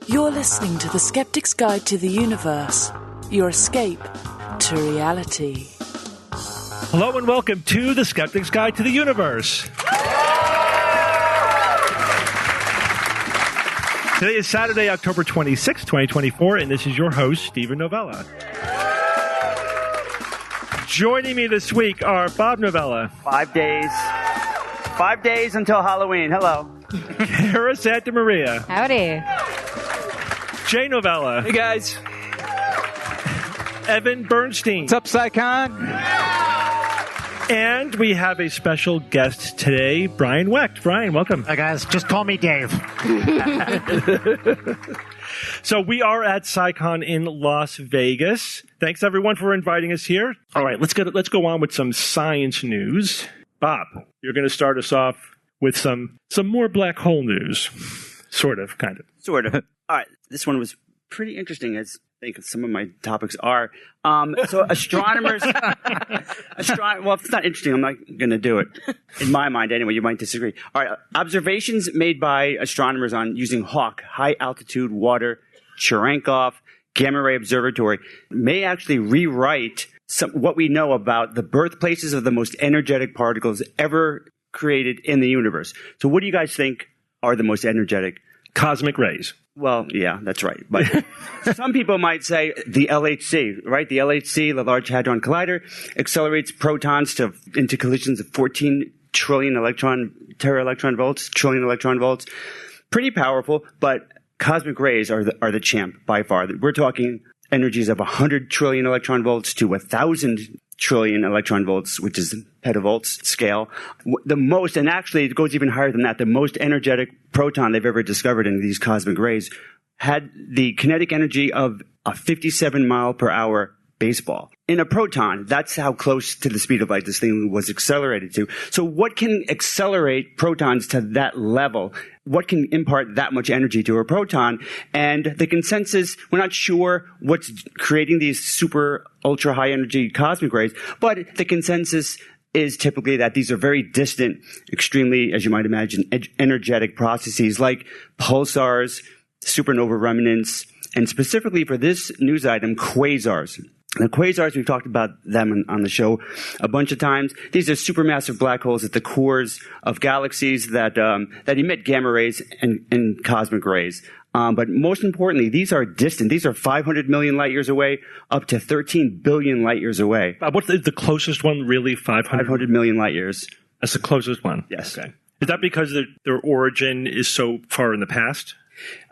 You're listening to the Skeptics Guide to the Universe, your escape to reality. Hello and welcome to the Skeptics Guide to the Universe. Today is Saturday, October 26, 2024, and this is your host, Stephen Novella. Joining me this week are Bob Novella. 5 days. 5 days until Halloween. Hello. Kara Santa Maria. Howdy. Jay Novella. Hey, guys. Evan Bernstein. What's up, Psychon? And we have a special guest today, Brian Wecht. Brian, welcome. Hi, guys. Just call me Dave. So we are at PsyCon in Las Vegas. Thanks, everyone, for inviting us here. All right, let's go on with some science news. Bob, you're going to start us off with some more black hole news. Sort of, kind of. Sort of. All right. This one was pretty interesting, as I think some of my topics are. So astronomers... well, if it's not interesting, I'm not going to do it. In my mind, anyway, you might disagree. All right. Observations made by astronomers on using HAWC, High Altitude Water Cherenkov Gamma Ray Observatory, may actually rewrite what we know about the birthplaces of the most energetic particles ever created in the universe. So what do you guys think are the most energetic? Cosmic rays. Well, yeah, that's right. But some people might say the LHC, right? The LHC, the Large Hadron Collider, accelerates protons into collisions of 14 trillion tera electron volts, trillion electron volts. Pretty powerful, but cosmic rays are the champ by far. We're talking energies of 100 trillion electron volts to 1,000 trillion electron volts, which is petavolts scale. The most, and actually it goes even higher than that, the most energetic proton they've ever discovered in these cosmic rays had the kinetic energy of a 57 mile per hour baseball. In a proton, that's how close to the speed of light this thing was accelerated to. So what can accelerate protons to that level? What can impart that much energy to a proton? And the consensus, we're not sure what's creating these super ultra high energy cosmic rays, but the consensus is typically that these are very distant, extremely, as you might imagine, energetic processes like pulsars, supernova remnants, and specifically for this news item, quasars. The quasars, we've talked about them on the show a bunch of times. These are supermassive black holes at the cores of galaxies that emit gamma rays and cosmic rays. But most importantly, these are distant. These are 500 million light years away, up to 13 billion light years away. What's the closest one, really? 500 million light years. That's the closest one? Yes. Okay. Is that because their origin is so far in the past?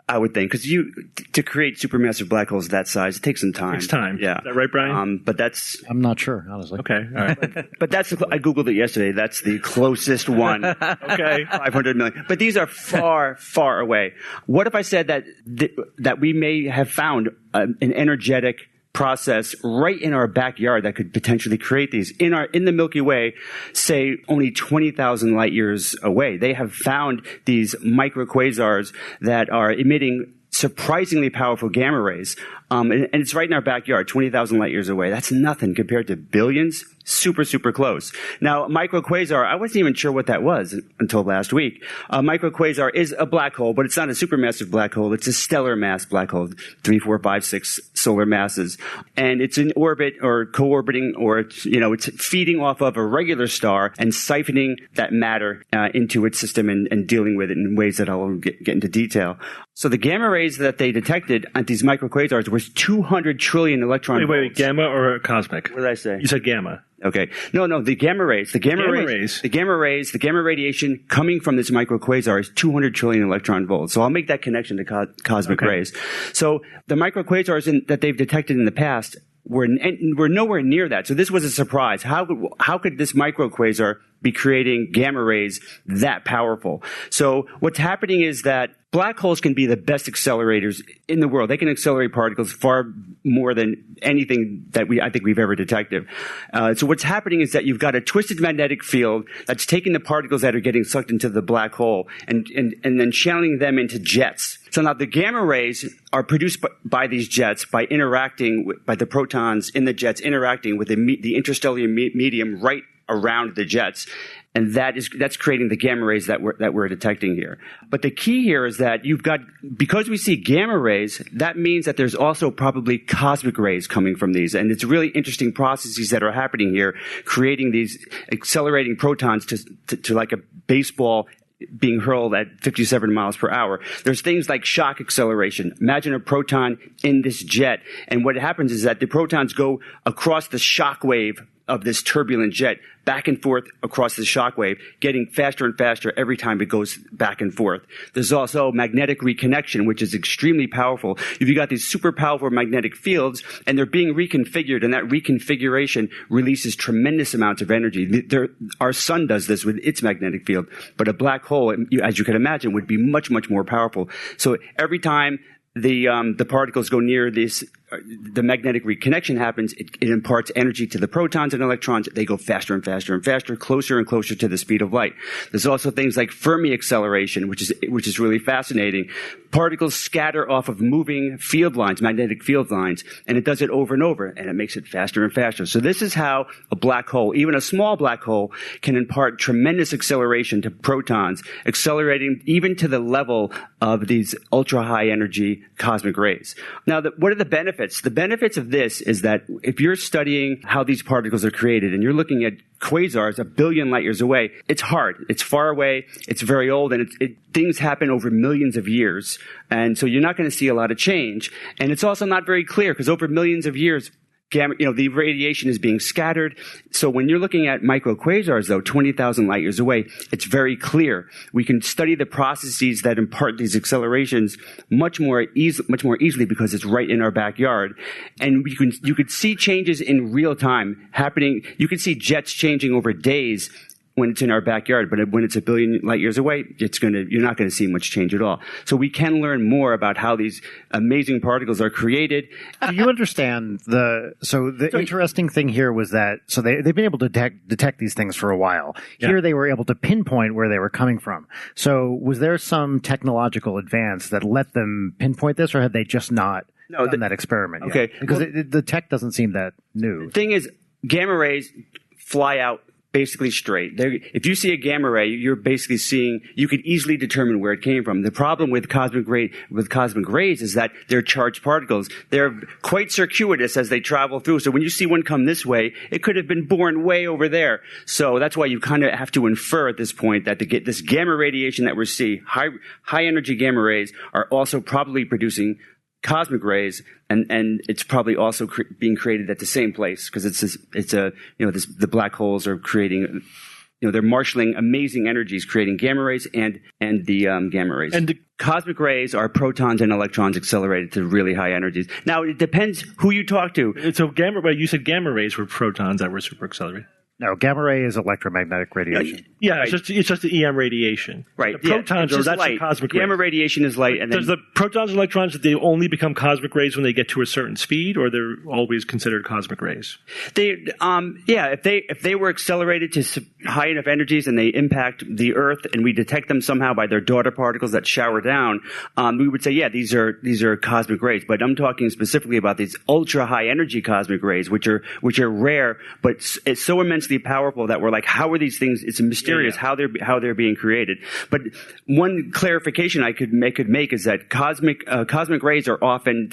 I would think, because to create supermassive black holes that size, it takes some time. It takes time. Yeah. Is that right, Brian? But that's... I'm not sure, honestly. Okay. All right. But that's... I Googled it yesterday. That's the closest one. Okay. 500 million. But these are far, far away. What if I said that we may have found an energetic process right in our backyard that could potentially create these in the Milky Way, say only 20,000 light years away? They have found these microquasars that are emitting surprisingly powerful gamma rays. And it's right in our backyard, 20,000 light years away. That's nothing compared to billions. Super, super close. Now, microquasar, I wasn't even sure what that was until last week. Microquasar is a black hole, but it's not a supermassive black hole. It's a stellar mass black hole, 3, 4, 5, 6 solar masses. And it's in orbit or co-orbiting, or it's feeding off of a regular star and siphoning that matter into its system and dealing with it in ways that I'll get into detail. So the gamma rays that they detected at these microquasars was 200 trillion electron volts. Wait, gamma or cosmic? What did I say? You said gamma. Okay. No, the gamma rays. The gamma rays. The gamma radiation coming from this microquasar is 200 trillion electron volts. So I'll make that connection to cosmic rays. So the microquasars that they've detected in the past were nowhere near that. So this was a surprise. How could this microquasar be creating gamma rays that powerful? So what's happening is that black holes can be the best accelerators in the world. They can accelerate particles far more than anything that I think we've ever detected. So what's happening is that you've got a twisted magnetic field that's taking the particles that are getting sucked into the black hole and then channeling them into jets. So now the gamma rays are produced by these jets by the protons in the jets interacting with the interstellar medium right around the jets. And that's creating the gamma rays that we're detecting here. But the key here is that because we see gamma rays, that means that there's also probably cosmic rays coming from these. And it's really interesting processes that are happening here, creating these accelerating protons to like a baseball being hurled at 57 miles per hour. There's things like shock acceleration. Imagine a proton in this jet. And what happens is that the protons go across the shock wave of this turbulent jet back and forth across the shock wave, getting faster and faster every time it goes back and forth. There's also magnetic reconnection, which is extremely powerful. If you got these super powerful magnetic fields and they're being reconfigured, and that reconfiguration releases tremendous amounts of energy. Our sun does this with its magnetic field, but a black hole, as you can imagine, would be much, much more powerful. So every time the particles go near this, the magnetic reconnection happens, it imparts energy to the protons and electrons. They go faster and faster and faster, closer and closer to the speed of light. There's also things like Fermi acceleration, which is really fascinating. Particles scatter off of moving field lines, magnetic field lines, and it does it over and over, and it makes it faster and faster. So this is how a black hole, even a small black hole, can impart tremendous acceleration to protons, accelerating even to the level of these ultra-high energy cosmic rays. Now, what are the benefits? The benefits of this is that if you're studying how these particles are created and you're looking at quasars a billion light years away, it's hard. It's far away. It's very old, and things happen over millions of years. And so you're not going to see a lot of change. And it's also not very clear because over millions of years, the radiation is being scattered. So when you're looking at microquasars, though, 20,000 light years away, it's very clear. We can study the processes that impart these accelerations much more easily because it's right in our backyard. And you could see changes in real time happening. You could see jets changing over days when it's in our backyard, but when it's a billion light years away, you're not going to see much change at all. So we can learn more about how these amazing particles are created. Do you understand the interesting thing here was that, so they've been able to detect these things for a while. Yeah. Here they were able to pinpoint where they were coming from. So was there some technological advance that let them pinpoint this, or had they just not done that experiment yet? Okay. Because the tech doesn't seem that new. The thing is, gamma rays fly out basically straight. If you see a gamma ray, you're basically you could easily determine where it came from. The problem with cosmic rays is that they're charged particles. They're quite circuitous as they travel through. So when you see one come this way, it could have been born way over there. So that's why you kind of have to infer at this point that to get this gamma radiation that we're seeing, high energy gamma rays are also probably producing cosmic rays, and it's probably also being created at the same place because the black holes are creating, they're marshaling amazing energies, creating gamma rays and the gamma rays. And the cosmic rays are protons and electrons accelerated to really high energies. Now it depends who you talk to. So you said gamma rays were protons that were super accelerated. No, gamma ray is electromagnetic radiation. Yeah, right. it's just the EM radiation. Right. The protons that's light. the cosmic Gamma rays. radiation is light. And Does the protons and electrons, they only become cosmic rays when they get to a certain speed, or they're always considered cosmic rays? If they were accelerated to high enough energies and they impact the Earth and we detect them somehow by their daughter particles that shower down, we would say, these are cosmic rays. But I'm talking specifically about these ultra high energy cosmic rays, which are rare, but it's so immensely powerful that we're like, how are these things? It's mysterious how they're being created. But one clarification I could make is that cosmic rays are often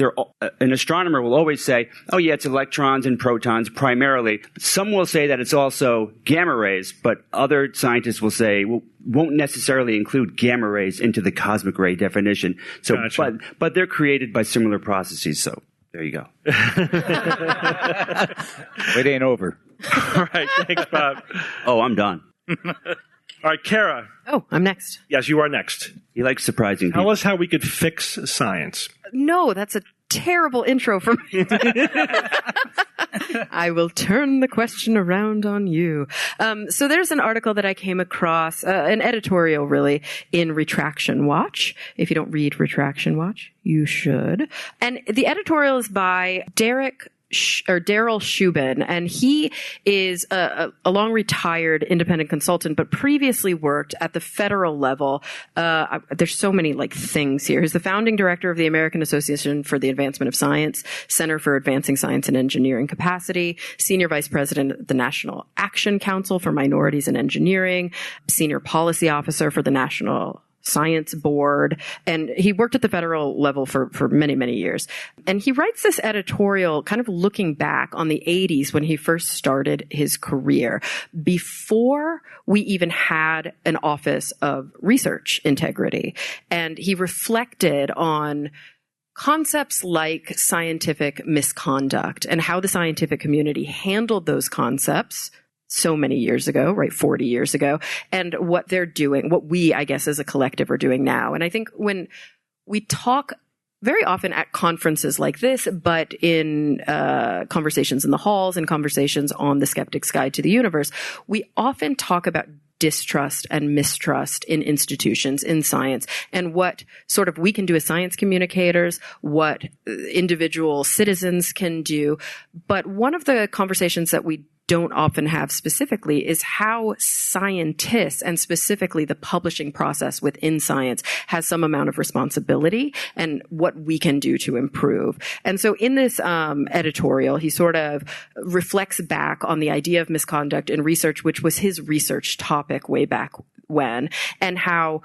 an astronomer will always say, oh yeah, it's electrons and protons primarily. Some will say that it's also gamma rays, but other scientists will say, won't necessarily include gamma rays into the cosmic ray definition. So, Gotcha. but they're created by similar processes. So there you go. It ain't over. All right, thanks, Bob. Oh, I'm done. All right, Kara. Oh, I'm next. Yes, you are next. He likes surprising people. Tell us how we could fix science. No, that's a terrible intro for me. I will turn the question around on you. So there's an article that I came across, an editorial really, in Retraction Watch. If you don't read Retraction Watch, you should. And the editorial is by Derek Daryl Shubin, and he is a long retired independent consultant, but previously worked at the federal level. There's so many things here. He's the founding director of the American Association for the Advancement of Science, Center for Advancing Science and Engineering Capacity, senior vice president of the National Action Council for Minorities in Engineering, senior policy officer for the National Science Board, and he worked at the federal level for many, many years. And he writes this editorial kind of looking back on the 80s when he first started his career, before we even had an Office of Research Integrity. And he reflected on concepts like scientific misconduct and how the scientific community handled those concepts so many years ago, right, 40 years ago, and what they're doing, what we, I guess, as a collective are doing now. And I think when we talk very often at conferences like this, but in conversations in the halls and conversations on the Skeptics Guide to the Universe, we often talk about distrust and mistrust in institutions, in science, and what sort of we can do as science communicators, what individual citizens can do. But one of the conversations that we don't often have specifically is how scientists, and specifically the publishing process within science, has some amount of responsibility and what we can do to improve. And so in this editorial, he sort of reflects back on the idea of misconduct in research, which was his research topic way back when, and how,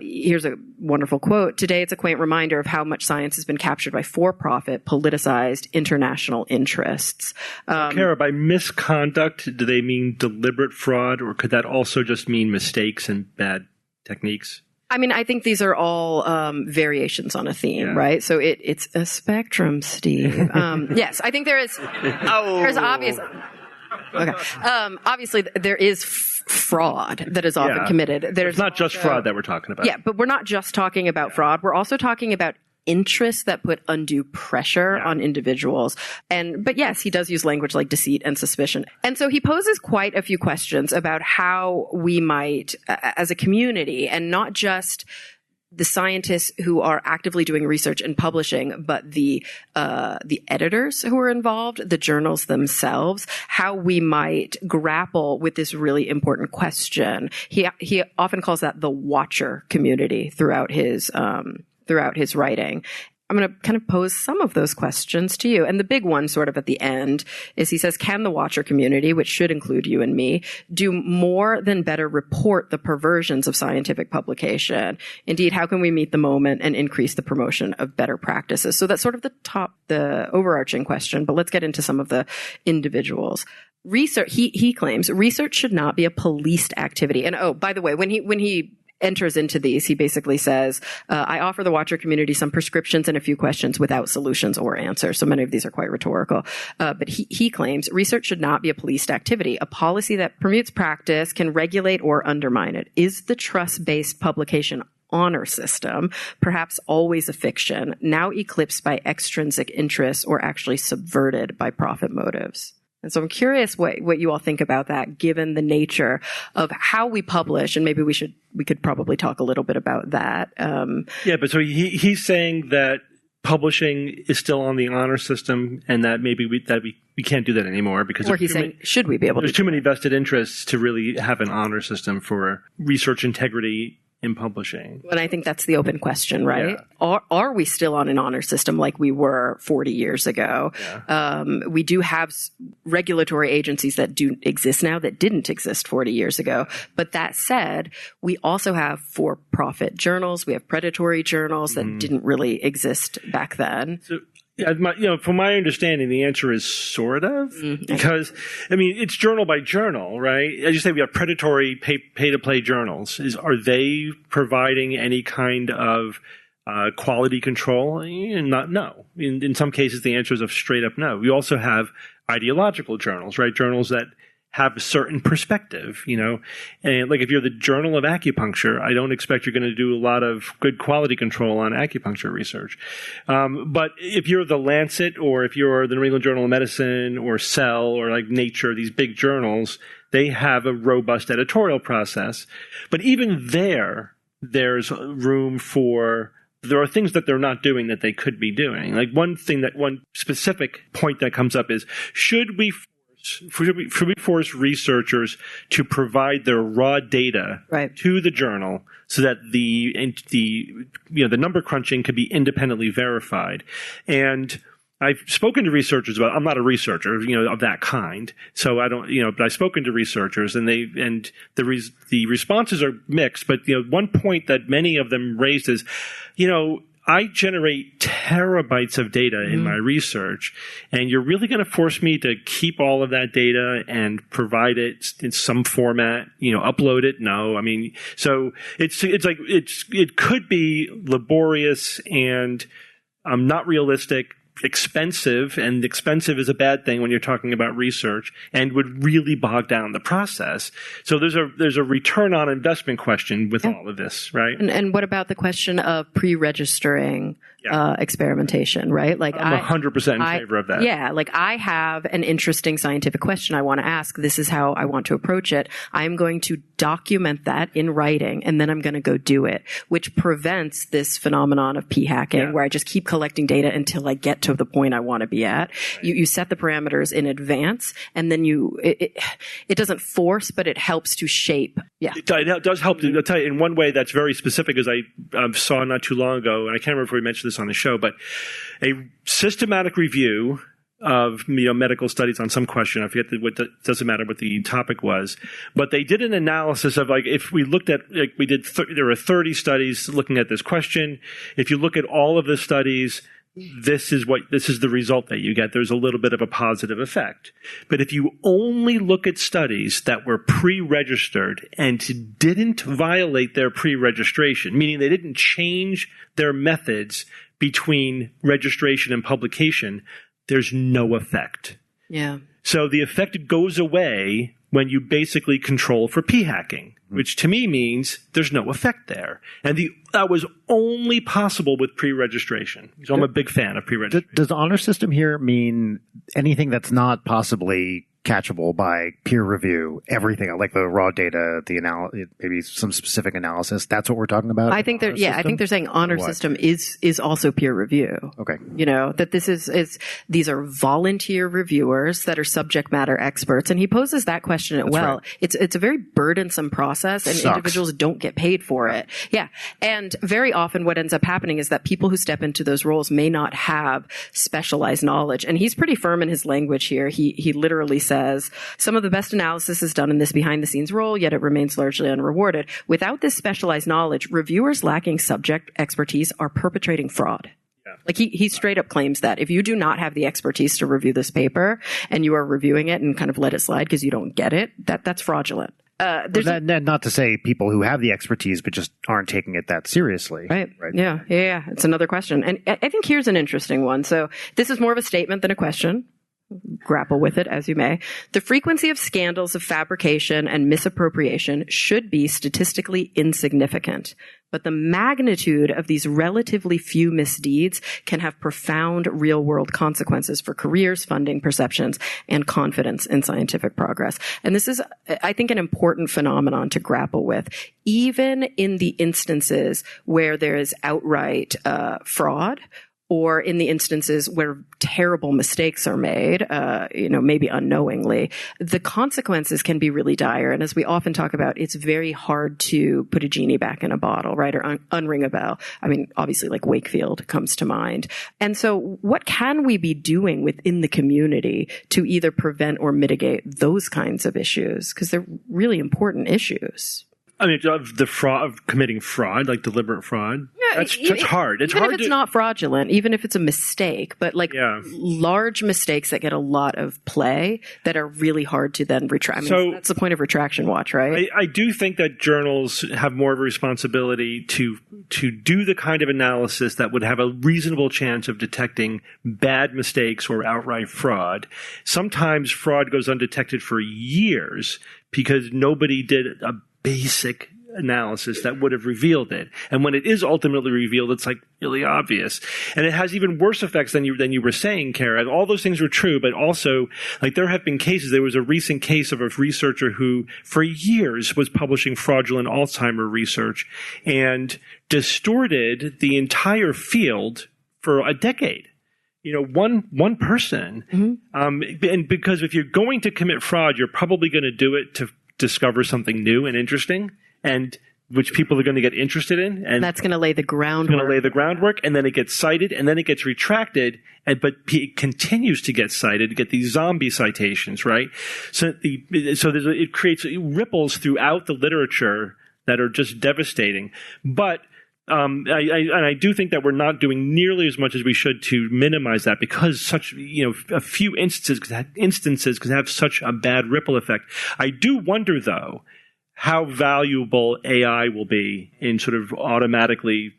here's a wonderful quote, "Today it's a quaint reminder of how much science has been captured by for-profit, politicized international interests." Kara, by misconduct, do they mean deliberate fraud, or could that also just mean mistakes and bad techniques? I mean, I think these are all variations on a theme, right? So it's a spectrum, Steve. Yes, I think there is. There's obvious. Okay. Obviously, there is fraud that is often committed. It's not just fraud that we're talking about. Yeah, but we're not just talking about fraud. We're also talking about interests that put undue pressure on individuals. But yes, he does use language like deceit and suspicion. And so he poses quite a few questions about how we might, as a community, and not just the scientists who are actively doing research and publishing, but the editors who are involved, the journals themselves, how we might grapple with this really important question. He often calls that the watcher community throughout his writing. I'm going to kind of pose some of those questions to you. And the big one sort of at the end is he says, can the watcher community, which should include you and me, do more than better report the perversions of scientific publication? Indeed, how can we meet the moment and increase the promotion of better practices? So that's sort of the overarching question, but let's get into some of the individuals. Research, he claims research should not be a policed activity. And oh, by the way, when he enters into these, he basically says, I offer the watcher community some prescriptions and a few questions without solutions or answers. So many of these are quite rhetorical. But he claims research should not be a policed activity. A policy that permutes practice can regulate or undermine it. Is the trust-based publication honor system, perhaps always a fiction, now eclipsed by extrinsic interests or actually subverted by profit motives? And so I'm curious what you all think about that, given the nature of how we publish, and maybe we could probably talk a little bit about that. Yeah, but so he's saying that publishing is still on the honor system, and that maybe we can't do that anymore because or he's saying, should we be able to? There's too many vested interests to really have an honor system for research integrity in publishing. And I think that's the open question, right? Yeah. Are we still on an honor system like we were 40 years ago? Yeah. We do have regulatory agencies that do exist now that didn't exist 40 years ago. But that said, we also have for-profit journals. We have predatory journals that didn't really exist back then. So, yeah, from my understanding, the answer is sort of, because, I mean, it's journal by journal, right? As you say, we have predatory pay-to-play journals. Are they providing any kind of quality control? No. In some cases, the answer is a straight up no. We also have ideological journals, right? Journals that have a certain perspective, and like if you're the Journal of Acupuncture, I don't expect you're going to do a lot of good quality control on acupuncture research. But if you're the Lancet, or if you're the New England Journal of Medicine, or Cell, or like Nature, these big journals, they have a robust editorial process. But even there's room for there are things that they're not doing that they could be doing. Like one specific point that comes up is, should we force researchers to provide their raw data to the journal so that the number crunching can be independently verified? And I've spoken to researchers about. I'm not a researcher, of that kind, so I don't, But I've spoken to researchers, and the responses are mixed. But one point that many of them raised is, I generate terabytes of data in my research, and you're really going to force me to keep all of that data and provide it in some format, upload it? No. I mean, so it could be laborious and not realistic, expensive, and expensive is a bad thing when you're talking about research, and would really bog down the process. So there's a return on investment question with all of this, right? And what about the question of pre-registering experimentation, right? Like I'm 100% in favor of that. Yeah, like I have an interesting scientific question I want to ask. This is how I want to approach it. I'm going to document that in writing, and then I'm going to go do it, which prevents this phenomenon of p-hacking where I just keep collecting data until I get to the point I want to be at. Right. You set the parameters in advance, and then it doesn't force, but it helps to shape. Yeah, it does help. I'll tell you, in one way that's very specific, as I saw not too long ago, and I can't remember if we mentioned this on the show, but a systematic review of medical studies on some question. I forget doesn't matter what the topic was, but they did an analysis of, like, if we looked at, like, there were 30 studies looking at this question. If you look at all of the studies, this is the result that you get. There's a little bit of a positive effect. But if you only look at studies that were pre-registered and didn't violate their pre-registration, meaning they didn't change their methods between registration and publication, there's no effect. Yeah. So the effect goes away when you basically control for p-hacking, which to me means there's no effect there. And that was only possible with pre-registration. So I'm a big fan of pre-registration. Does the honor system here mean anything that's not possibly catchable by peer review, everything like the raw data, the maybe some specific analysis? That's what we're talking about. I think they're saying honor system is also peer review. Okay, that these are volunteer reviewers that are subject matter experts, and he poses that question as well. Right. It's a very burdensome process, and individuals don't get paid for it. Yeah, and very often what ends up happening is that people who step into those roles may not have specialized knowledge, and he's pretty firm in his language here. He literally says, some of the best analysis is done in this behind-the-scenes role, yet it remains largely unrewarded. Without this specialized knowledge, reviewers lacking subject expertise are perpetrating fraud. Yeah. Like he straight up claims that if you do not have the expertise to review this paper and you are reviewing it and kind of let it slide because you don't get it, that's fraudulent. Not to say people who have the expertise but just aren't taking it that seriously. Right. Yeah. It's another question. And I think here's an interesting one. So this is more of a statement than a question. Grapple with it as you may. The frequency of scandals of fabrication and misappropriation should be statistically insignificant, but the magnitude of these relatively few misdeeds can have profound real-world consequences for careers, funding, perceptions, and confidence in scientific progress. And this is, I think, an important phenomenon to grapple with, even in the instances where there is outright fraud, or in the instances where terrible mistakes are made, maybe unknowingly, the consequences can be really dire. And as we often talk about, it's very hard to put a genie back in a bottle, right? Or unring a bell. I mean, obviously, like Wakefield comes to mind. And so what can we be doing within the community to either prevent or mitigate those kinds of issues? Because they're really important issues. I mean, of the fraud, of committing fraud, like deliberate fraud. Yeah, that's hard. It's even hard if it's not fraudulent, even if it's a mistake, but large mistakes that get a lot of play that are really hard to then retract. I mean, that's the point of retraction watch, right? I do think that journals have more of a responsibility to do the kind of analysis that would have a reasonable chance of detecting bad mistakes or outright fraud. Sometimes fraud goes undetected for years because nobody did a basic analysis that would have revealed it. And when it is ultimately revealed, it's like really obvious. And it has even worse effects than you were saying, Kara. All those things were true, but also, like, there have been cases. There was a recent case of a researcher who for years was publishing fraudulent Alzheimer research and distorted the entire field for a decade. One person. And because if you're going to commit fraud, you're probably going to do it to discover something new and interesting, and which people are going to get interested in. And that's going to lay the groundwork. And then it gets cited, and then it gets retracted, but it continues to get cited, to get these zombie citations, right? It creates ripples throughout the literature that are just devastating. But I do think that we're not doing nearly as much as we should to minimize that, because such a few instances can have such a bad ripple effect. I do wonder, though, how valuable AI will be in sort of automatically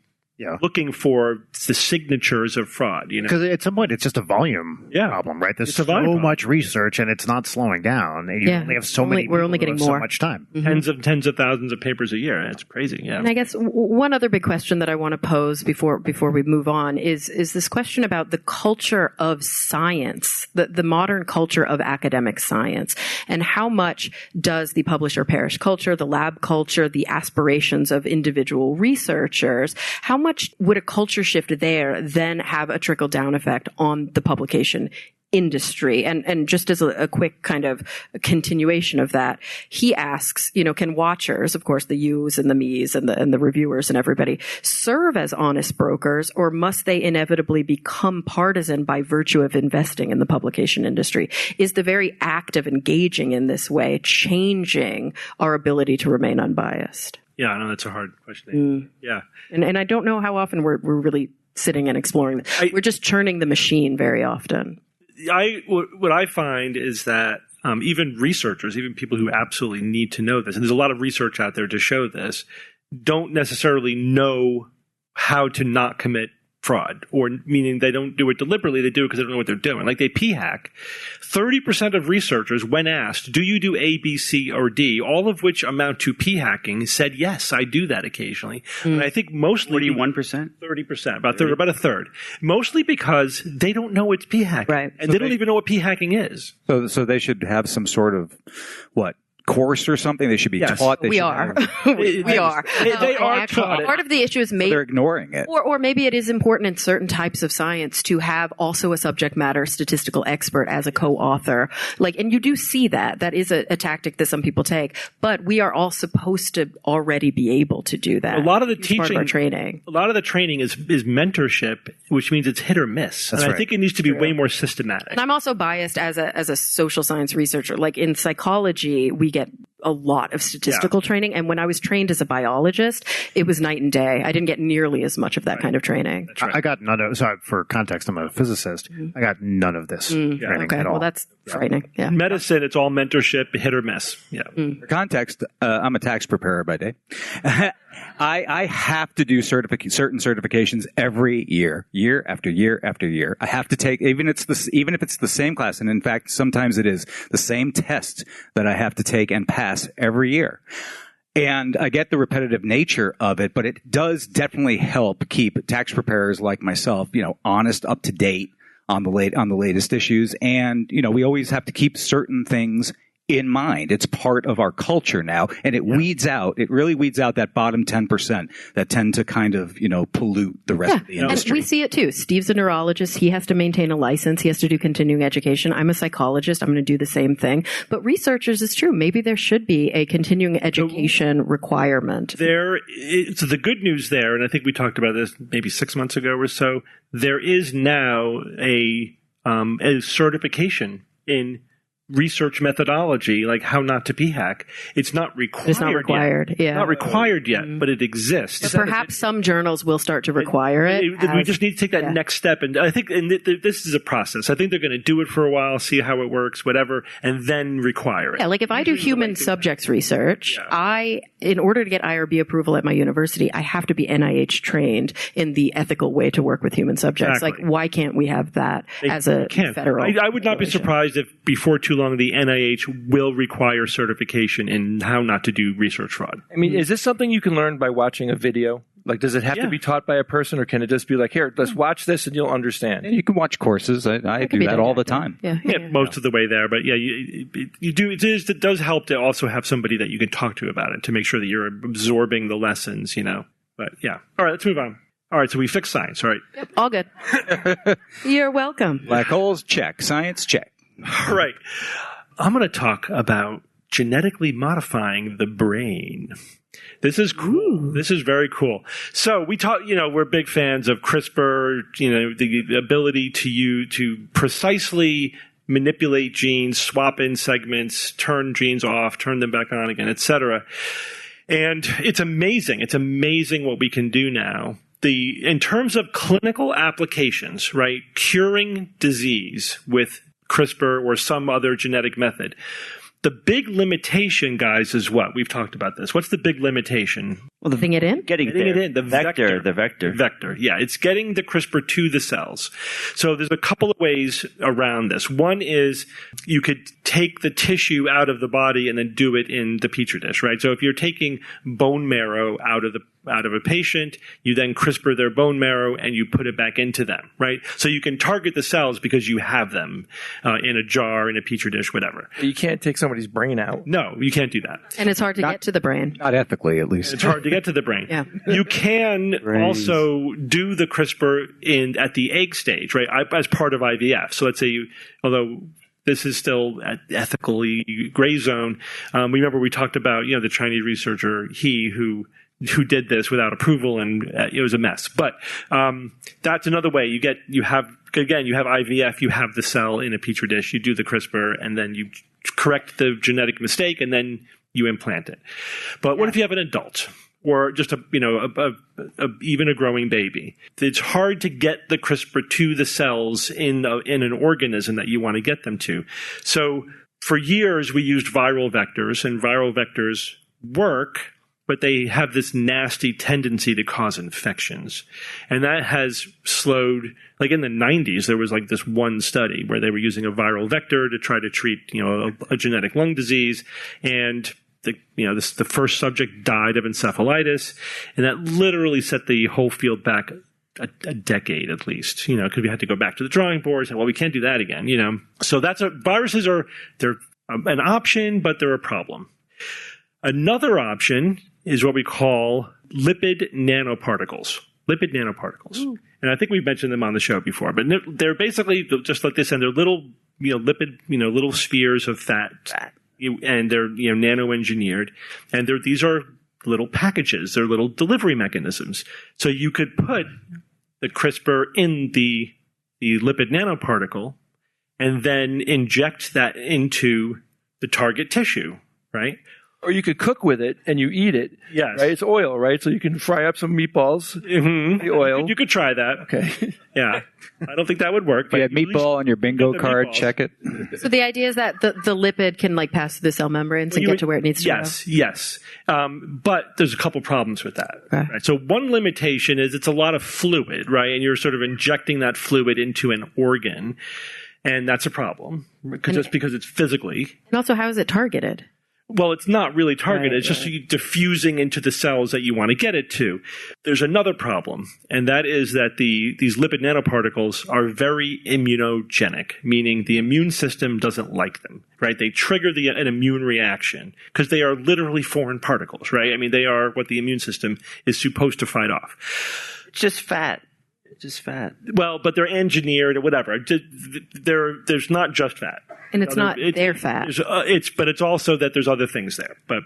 looking for the signatures of fraud. Because at some point it's just a volume problem, right? There's so much research and it's not slowing down. And you only have so many. We're only getting more. So much time. Mm-hmm. Tens of thousands of papers a year. It's crazy. Yeah. And I guess one other big question that I want to pose before we move on is this question about the culture of science, the modern culture of academic science, and how much does the publisher perish culture, the lab culture, the aspirations of individual researchers, how much would a culture shift there then have a trickle-down effect on the publication industry? And just as a quick kind of continuation of that, he asks, can watchers, of course, the yous and the me's and the reviewers and everybody, serve as honest brokers, or must they inevitably become partisan by virtue of investing in the publication industry? Is the very act of engaging in this way changing our ability to remain unbiased? Yeah, I know that's a hard question. Yeah. And I don't know how often we're really sitting and exploring this. We're just churning the machine very often. What I find is that even researchers, even people who absolutely need to know this, and there's a lot of research out there to show this, don't necessarily know how to not commit fraud, or meaning they don't do it deliberately, they do it because they don't know what they're doing. Like they p-hack. 30% of researchers, when asked, do you do A, B, C, or D, all of which amount to p-hacking, said, yes, I do that occasionally. And I think mostly... 41%? 30%, about a third. Mostly because they don't know it's p-hacking. Right. And they don't even know what p-hacking is. So they should have some sort of, course or something? They should be taught. We are. We are. They are taught. Part of the issue is maybe they're ignoring it. Or maybe it is important in certain types of science to have also a subject matter statistical expert as a co-author. And you do see that. That is a tactic that some people take. But we are all supposed to already be able to do that. A lot of the teaching, part of our training. A lot of the training is mentorship, which means it's hit or miss. That's and right. I think it needs to be way more systematic. And I'm also biased as a social science researcher. Like in psychology, we get a lot of statistical training. And when I was trained as a biologist, it was night and day. I didn't get nearly as much of that kind of training. I got none of, sorry, for context, I'm a physicist. I got none of this training at all. Well, that's frightening. Yeah. In medicine, it's all mentorship, hit or miss. Yeah. For context, I'm a tax preparer by day. I have to do certain certifications every year after year after year. I have to take, even if it's the same class, and in fact, sometimes it is the same test that I have to take and pass every year. And I get the repetitive nature of it, but it does definitely help keep tax preparers like myself, honest, up to date on the latest issues. And, we always have to keep certain things in mind. It's part of our culture now, and it really weeds out that bottom 10% that tend to kind of, pollute the rest of the industry. And we see it too. Steve's a neurologist. He has to maintain a license. He has to do continuing education. I'm a psychologist. I'm going to do the same thing. But researchers, it's true. Maybe there should be a continuing education requirement. So the good news there, and I think we talked about this maybe 6 months ago or so, there is now a certification in research methodology, like how not to p-hack. It's not required. It's not required. Yet. Yeah, not required yet, but it exists. But perhaps some journals will start to require it. We just need to take that next step, and I think this is a process. I think they're going to do it for a while, see how it works, whatever, and then require it. Yeah, like if I do human subjects research, in order to get IRB approval at my university, I have to be NIH trained in the ethical way to work with human subjects. Exactly. Like, why can't we have that as a federal? I would not be surprised if before too too long, the NIH will require certification in how not to do research fraud. I mean, is this something you can learn by watching a video? Like, does it have to be taught by a person, or can it just be like, here, let's watch this and you'll understand? And you can watch courses. I do that all the time. Yeah, most of the way there, but yeah, you do. It does help to also have somebody that you can talk to about it to make sure that you're absorbing the lessons, But yeah, all right, let's move on. All right, so we fixed science, all right? Yep, all good. You're welcome. Black holes, check. Science, check. All right, I'm going to talk about genetically modifying the brain. This is cool. Ooh. This is very cool. So we talk, we're big fans of CRISPR, the ability to precisely manipulate genes, swap in segments, turn genes off, turn them back on again, etc. And it's amazing. It's amazing what we can do now. In terms of clinical applications, right, curing disease with CRISPR or some other genetic method. The big limitation, guys, is what? We've talked about this. What's the big limitation? Well, getting it in? Getting it in. The vector. Vector, yeah. It's getting the CRISPR to the cells. So there's a couple of ways around this. One is you could take the tissue out of the body and then do it in the Petri dish, right? So if you're taking bone marrow out of a patient, you then CRISPR their bone marrow and you put it back into them, right? So you can target the cells because you have them in a jar, in a Petri dish, whatever. You can't take somebody's brain out. No, you can't do that. And it's hard to get to the brain. Not ethically, at least. It's hard to get to the brain. Yeah. You can also do the CRISPR at the egg stage, right, as part of IVF. So let's say although this is still at ethically gray zone, remember we talked about, the Chinese researcher, who did this without approval, and it was a mess. But that's another way. You have IVF, you have the cell in a Petri dish, you do the CRISPR, and then you correct the genetic mistake, and then you implant it. But what if you have an adult or just even a growing baby? It's hard to get the CRISPR to the cells in an organism that you want to get them to. So for years we used viral vectors, and viral vectors work, but they have this nasty tendency to cause infections. And that has slowed, like in the 90s, there was like this one study where they were using a viral vector to try to treat, a genetic lung disease. And the first subject died of encephalitis. And that literally set the whole field back a decade at least, because we had to go back to the drawing boards and, well, we can't do that again, So viruses they're an option, but they're a problem. Another option is what we call lipid nanoparticles. Ooh. And I think we've mentioned them on the show before, but they're basically just like this, and they're little, lipid, little spheres of fat, and they're, nano-engineered, and these are little packages. They're little delivery mechanisms. So you could put the CRISPR in the lipid nanoparticle and then inject that into the target tissue, right? Or you could cook with it and you eat it. Yes. Right? It's oil, right? So you can fry up some meatballs. Mm-hmm. The oil. You could try that. Okay. Yeah. I don't think that would work. But you had meatball on your bingo card, check it. So the idea is that the lipid can pass through the cell membranes and get to where it needs to go. Yes. But there's a couple problems with that. Okay. Right? So one limitation is it's a lot of fluid, right? And you're sort of injecting that fluid into an organ. And that's a problem just because it's physically. And also, how is it targeted? Well, it's not really targeted. It's just diffusing into the cells that you want to get it to. There's another problem, and that is that these lipid nanoparticles are very immunogenic, meaning the immune system doesn't like them, right? They trigger an immune reaction because they are literally foreign particles, right? I mean, they are what the immune system is supposed to fight off. It's just fat. Well, but they're engineered or whatever. There's not just fat. And it's not their fat. But it's also that there's other things there. But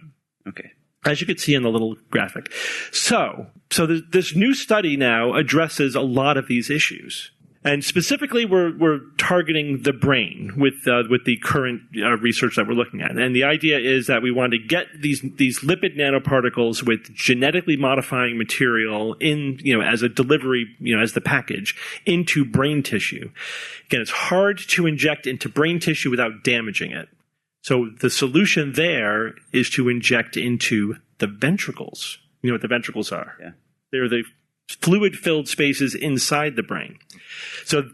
okay, as you can see in the little graphic. So this new study now addresses a lot of these issues. And specifically, we're targeting the brain with the current research that we're looking at. And the idea is that we want to get these lipid nanoparticles with genetically modifying material in, as a delivery, as the package into brain tissue. Again, it's hard to inject into brain tissue without damaging it. So the solution there is to inject into the ventricles. You know what the ventricles are? Yeah. They're the fluid-filled spaces inside the brain. So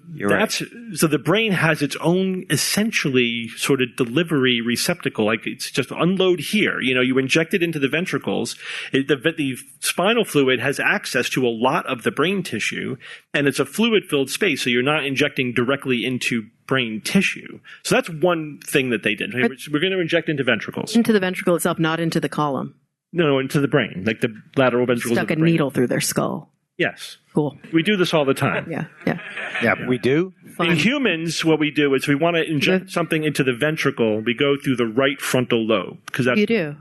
so the brain has its own essentially sort of delivery receptacle. Like it's just unload here. You inject it into the ventricles. The spinal fluid has access to a lot of the brain tissue, and it's a fluid-filled space. So you're not injecting directly into brain tissue. So that's one thing that they did. We're going to inject into ventricles. Into the ventricle itself, not into the column. No, into the brain, like the lateral ventricles. Stuck a needle through their skull. Yes. Cool. We do this all the time. Yeah, we do. Fun. In humans, what we do is we want to inject something into the ventricle. We go through the right frontal lobe because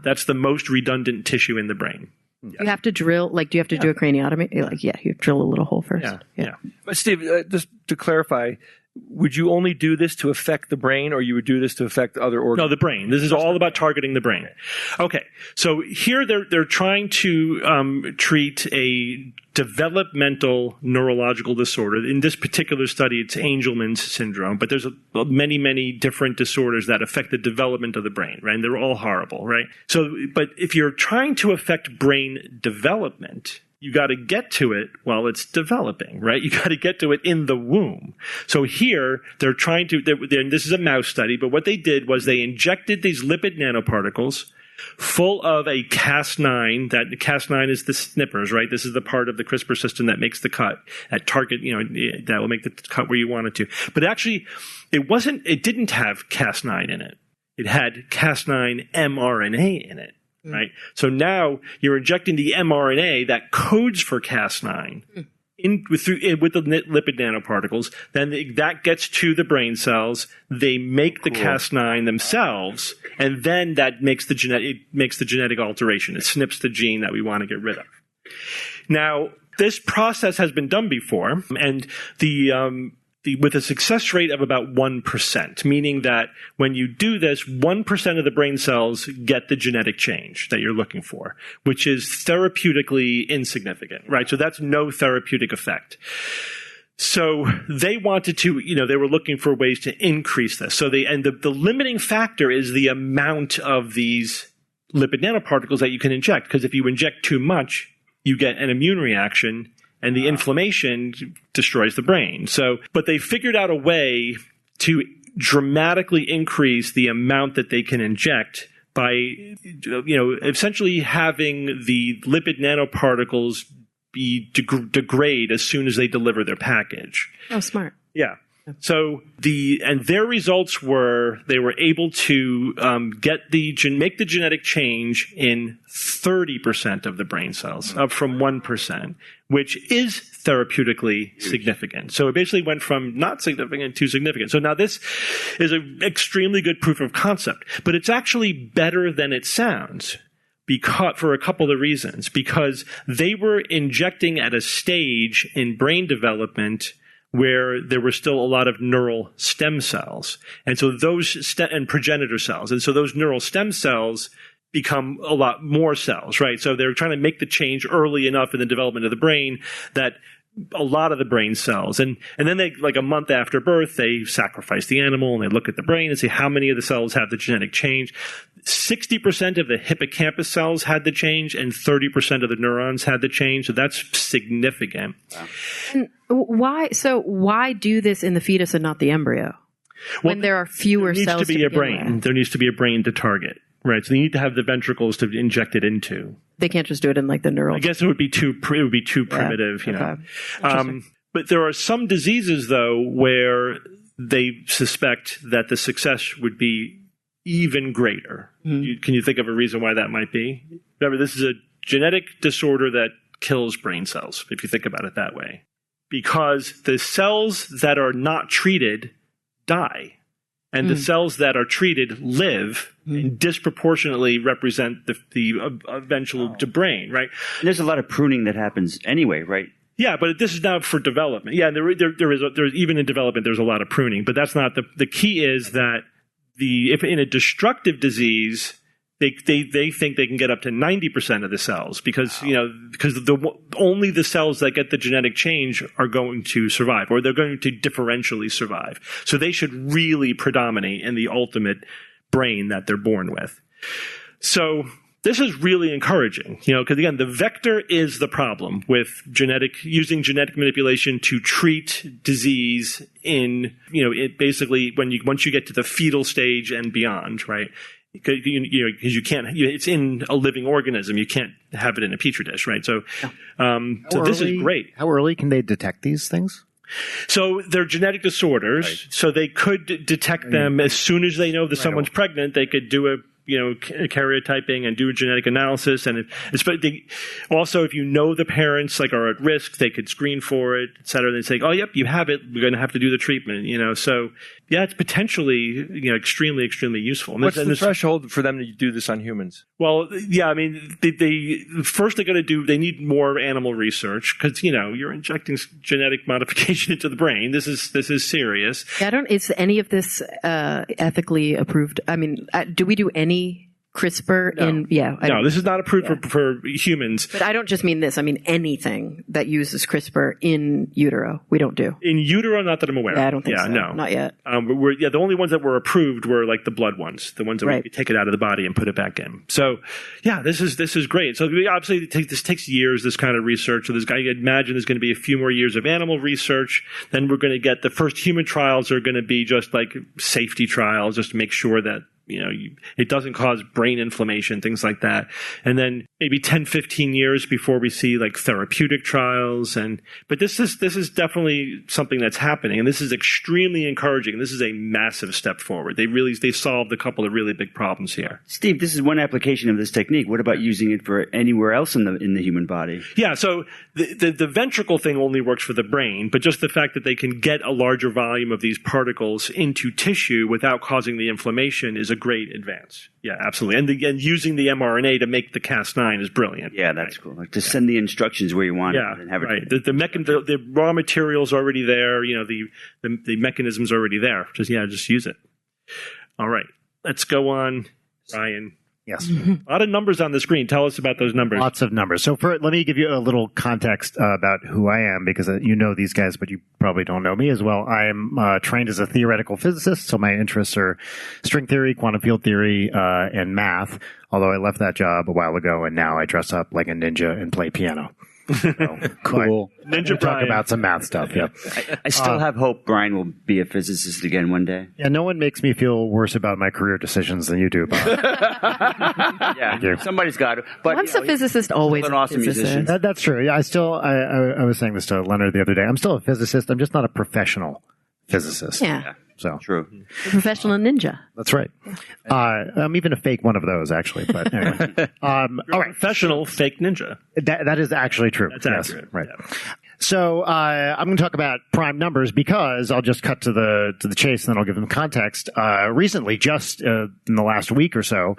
that's the most redundant tissue in the brain. You have to drill, do you have to do a craniotomy? You drill a little hole first. Yeah. But Steve, just to clarify, would you only do this to affect the brain, or you would do this to affect other organs? No, the brain. This is all about targeting the brain. Okay, so here they're trying to treat a developmental neurological disorder. In this particular study, it's Angelman's syndrome, but there's many, many different disorders that affect the development of the brain, right? And they're all horrible, right? So, but if you're trying to affect brain development, you got to get to it while it's developing, right? You got to get to it in the womb. So here, they're trying to, this is a mouse study, but what they did was they injected these lipid nanoparticles full of a Cas9, that Cas9 is the snippers, right? This is the part of the CRISPR system that makes the cut at target, that will make the cut where you want it to. But actually, it didn't have Cas9 in it. It had Cas9 mRNA in it. Right. So now you're injecting the mRNA that codes for Cas9 with the lipid nanoparticles. Then that gets to the brain cells. They make the Cas9 themselves, and then that makes the genetic alteration. It snips the gene that we want to get rid of. Now, this process has been done before, and with a success rate of about 1%, meaning that when you do this, 1% of the brain cells get the genetic change that you're looking for, which is therapeutically insignificant, right? So that's no therapeutic effect. So they wanted to, they were looking for ways to increase this. So the limiting factor is the amount of these lipid nanoparticles that you can inject, because if you inject too much, you get an immune reaction, and the inflammation destroys the brain. But they figured out a way to dramatically increase the amount that they can inject by, essentially having the lipid nanoparticles degrade as soon as they deliver their package. Oh, smart. Yeah. So their results were they were able to make the genetic change in 30% of the brain cells, up from 1%, which is therapeutically significant. So it basically went from not significant to significant. So now this is an extremely good proof of concept, but it's actually better than it sounds. For a couple of reasons. Because they were injecting at a stage in brain development where there were still a lot of neural stem cells. And so and progenitor cells. And so those neural stem cells become a lot more cells, right? So they're trying to make the change early enough in the development of the brain that a lot of the brain cells. And then they, like a month after birth, they sacrifice the animal and they look at the brain and see how many of the cells have the genetic change. 60% of the hippocampus cells had the change and 30% of the neurons had the change. So that's significant. Wow. And why do this in the fetus and not the embryo? When there are fewer cells to be a brain. There needs to be a brain to target. Right, so you need to have the ventricles to inject it into. They can't just do it in like the neural. I guess it would be too primitive, But there are some diseases though where they suspect that the success would be even greater. Mm-hmm. Can you think of a reason why that might be? Remember, this is a genetic disorder that kills brain cells, if you think about it that way, because the cells that are not treated die. And the cells that are treated live and disproportionately represent the eventual brain, right? And there's a lot of pruning that happens anyway, right? Yeah, but this is now for development. Yeah, there is even in development there's a lot of pruning, but that's not the key. Is that if in a destructive disease they think they can get up to 90% of the cells because only the cells that get the genetic change are going to survive, or they're going to differentially survive. So they should really predominate in the ultimate brain that they're born with. So this is really encouraging, because again, the vector is the problem with using genetic manipulation to treat disease in, basically once you get to the fetal stage and beyond, right? Because you can't, it's in a living organism. You can't have it in a petri dish, right? So, this is great. How early can they detect these things? So they're genetic disorders. Right. So they could detect them as soon as they know that someone's pregnant. They could do a karyotyping and do a genetic analysis. And also, if you know the parents are at risk, they could screen for it, et cetera. They say, oh, yep, you have it. We're going to have to do the treatment, So, yeah, it's potentially, extremely, extremely useful. And what's the threshold for them to do this on humans? Well, yeah, I mean, first they're going to they need more animal research because, you're injecting genetic modification into the brain. This is serious. Is any of this ethically approved? I mean, do we do any CRISPR No, this is not approved for humans. But I don't just mean this. I mean anything that uses CRISPR in utero, we don't do. In utero, not that I'm aware of. Yeah, I don't think so. No. Not yet. But the only ones that were approved were the blood ones, the ones that we take it out of the body and put it back in. So, yeah, this is great. So obviously this takes years, this kind of research. So I imagine there's going to be a few more years of animal research. Then we're going to get the first human trials are going to be just safety trials, just to make sure that it doesn't cause brain inflammation, things like that. And then maybe 10, 15 years before we see therapeutic trials. But this is definitely something that's happening. And this is extremely encouraging. This is a massive step forward. They solved a couple of really big problems here. Steve, this is one application of this technique. What about using it for anywhere else in the human body? Yeah. So the ventricle thing only works for the brain, but just the fact that they can get a larger volume of these particles into tissue without causing the inflammation is a great advance. Yeah, absolutely. And using the mRNA to make the Cas9 is brilliant. Yeah, that's cool. Just send the instructions where you want it and have it. Right. The raw material's already there. The mechanism's already there. Just use it. All right. Let's go on, Ryan. Yes. A lot of numbers on the screen. Tell us about those numbers. Lots of numbers. So let me give you a little context about who I am, because you know these guys, but you probably don't know me as well. I am trained as a theoretical physicist, so my interests are string theory, quantum field theory, and math, although I left that job a while ago, and now I dress up like a ninja and play piano. So, cool. Ninja talk about some math stuff. Yeah. I still have hope Brian will be a physicist again one day. Yeah, no one makes me feel worse about my career decisions than you do, Bob. Yeah, somebody's got to. But once a physicist, always an awesome musician. That's true. Yeah, I was saying this to Leonard the other day. I'm still a physicist. I'm just not a professional physicist. Yeah. So true. A professionsional ninja. That's right. I'm even a fake one of those, actually. But anyway, all right. Professional fake ninja. That is actually true. That's accurate. Right. Yeah. So I'm going to talk about prime numbers because I'll just cut to the chase and then I'll give them context. Recently, just in the last week or so,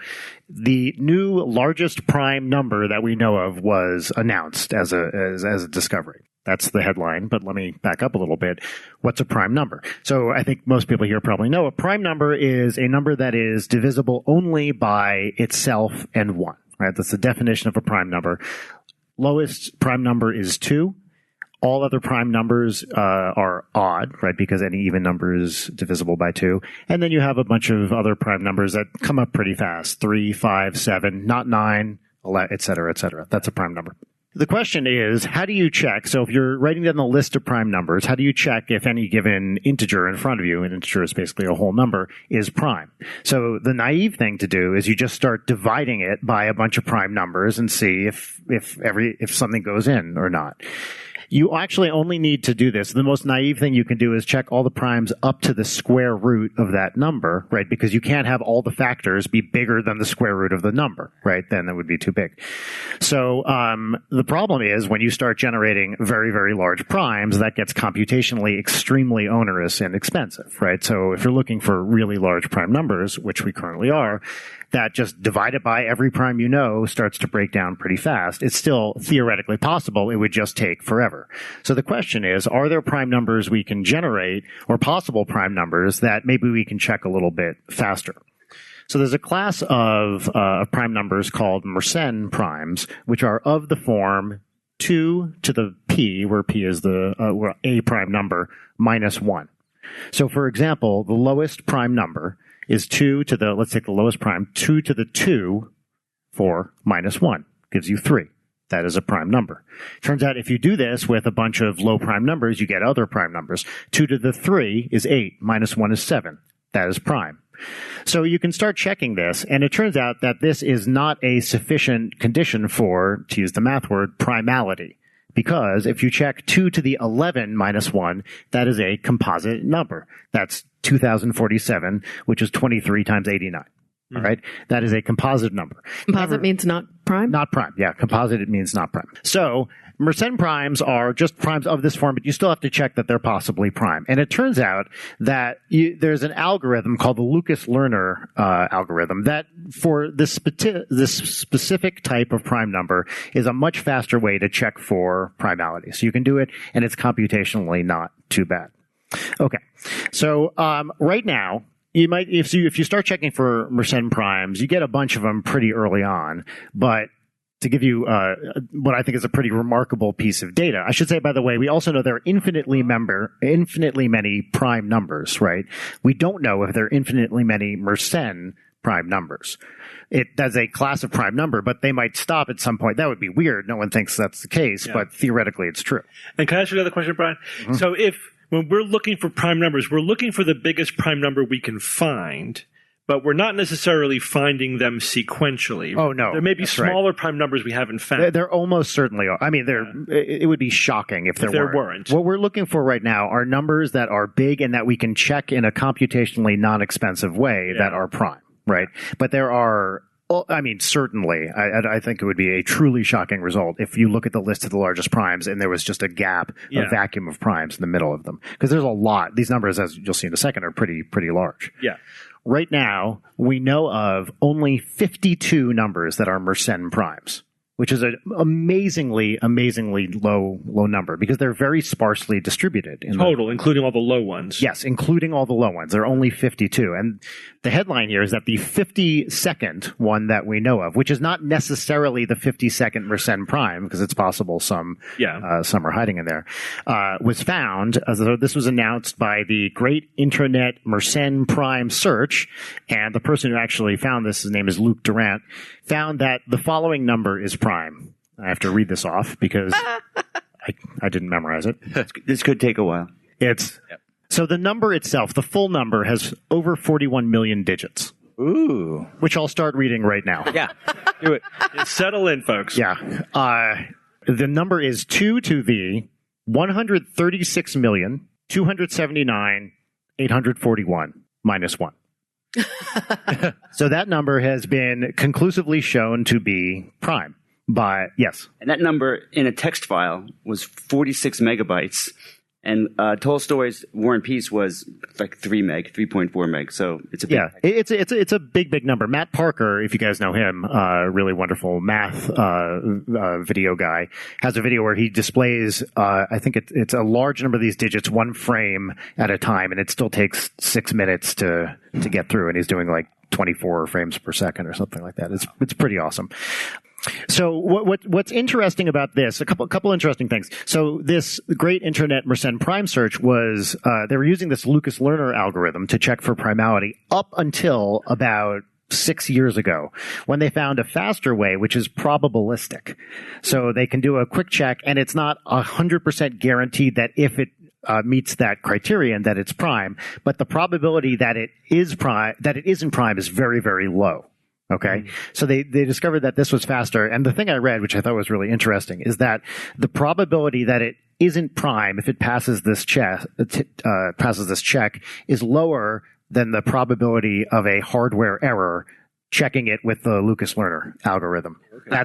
the new largest prime number that we know of was announced as a discovery. That's the headline, but let me back up a little bit. What's a prime number? So I think most people here probably know a prime number is a number that is divisible only by itself and 1. Right? That's the definition of a prime number. Lowest prime number is 2. All other prime numbers are odd, right? Because any even number is divisible by 2. And then you have a bunch of other prime numbers that come up pretty fast. 3, 5, 7, not 9, 11, et cetera, et cetera. That's a prime number. The question is, how do you check? So if you're writing down the list of prime numbers, how do you check if any given integer in front of you, an integer is basically a whole number, is prime? So the naive thing to do is you just start dividing it by a bunch of prime numbers and see if something goes in or not. You actually only need to do this. The most naive thing you can do is check all the primes up to the square root of that number, right? Because you can't have all the factors be bigger than the square root of the number, right? Then that would be too big. So the problem is when you start generating very, very large primes, that gets computationally extremely onerous and expensive, right? So if you're looking for really large prime numbers, which we currently are, that just divided by every prime you know starts to break down pretty fast. It's still theoretically possible. It would just take forever. So the question is, are there prime numbers we can generate or possible prime numbers that maybe we can check a little bit faster? So there's a class of prime numbers called Mersenne primes, which are of the form 2 to the p, where p is the a prime number, minus 1. So for example, the lowest prime number is 2 to the, let's take the lowest prime, 2 to the 2 4 minus 1 gives you 3. That is a prime number. Turns out if you do this with a bunch of low prime numbers, you get other prime numbers. 2 to the 3 is 8, minus 1 is 7. That is prime. So you can start checking this, and it turns out that this is not a sufficient condition for, to use the math word, primality. Because if you check 2 to the 11 minus 1, that is a composite number. That's 2047, which is 23 times 89. All right. That is a composite number. Composite means not prime? Not prime. Yeah. Composite, it means not prime. So Mersenne primes are just primes of this form, but you still have to check that they're possibly prime. And it turns out that there's an algorithm called the Lucas-Lerner algorithm that for this specific type of prime number is a much faster way to check for primality. So you can do it, and it's computationally not too bad. Okay. So right now, you might, if you start checking for Mersenne primes, you get a bunch of them pretty early on. But to give you what I think is a pretty remarkable piece of data, I should say, by the way, we also know there are infinitely many prime numbers, right? We don't know if there are infinitely many Mersenne prime numbers. That's a class of prime number, but they might stop at some point. That would be weird. No one thinks that's the case, but theoretically it's true. And can I ask you another question, Brian? Mm-hmm. So when we're looking for prime numbers, we're looking for the biggest prime number we can find, but we're not necessarily finding them sequentially. Oh, no. There may be smaller prime numbers we haven't found. There almost certainly are. I mean, it would be shocking if there weren't. What we're looking for right now are numbers that are big and that we can check in a computationally non-expensive way that are prime, right? But there are... I mean, certainly, I think it would be a truly shocking result if you look at the list of the largest primes and there was just a gap, a vacuum of primes in the middle of them. Because there's a lot. These numbers, as you'll see in a second, are pretty large. Yeah. Right now, we know of only 52 numbers that are Mersenne primes, which is an amazingly low number because they're very sparsely distributed. Including all the low ones. Yes, including all the low ones. There are only 52. And the headline here is that the 52nd one that we know of, which is not necessarily the 52nd Mersenne prime, because it's possible some are hiding in there, was found. This was announced by the Great Internet Mersenne Prime Search, and the person who actually found this, his name is Luc Durant, found that the following number is prime. I have to read this off because I didn't memorize it. This could take a while. So the number itself, the full number, has over 41 million digits. Ooh. Which I'll start reading right now. Yeah, do it. Settle in, folks. Yeah. The number is 2 to the 136,279,841 minus 1. So that number has been conclusively shown to be prime. Yes. And that number in a text file was 46 megabytes. And Tolstoy's War and Peace was like 3.4 meg. So it's a big it's a big number. Matt Parker, if you guys know him, really wonderful math video guy, has a video where he displays I think it's a large number of these digits, one frame at a time, and it still takes 6 minutes to get through, and he's doing like 24 frames per second or something like that. It's pretty awesome. So what's interesting about this? A couple interesting things. So this Great Internet Mersenne Prime Search was they were using this Lucas-Lerner algorithm to check for primality up until about 6 years ago, when they found a faster way, which is probabilistic. So they can do a quick check, and it's not 100% guaranteed that if it meets that criterion that it's prime, but the probability that it isn't prime is very, very low. Okay. So they discovered that this was faster. And the thing I read, which I thought was really interesting, is that the probability that it isn't prime, if it passes this check, is lower than the probability of a hardware error checking it with the Lucas-Lerner algorithm. Okay.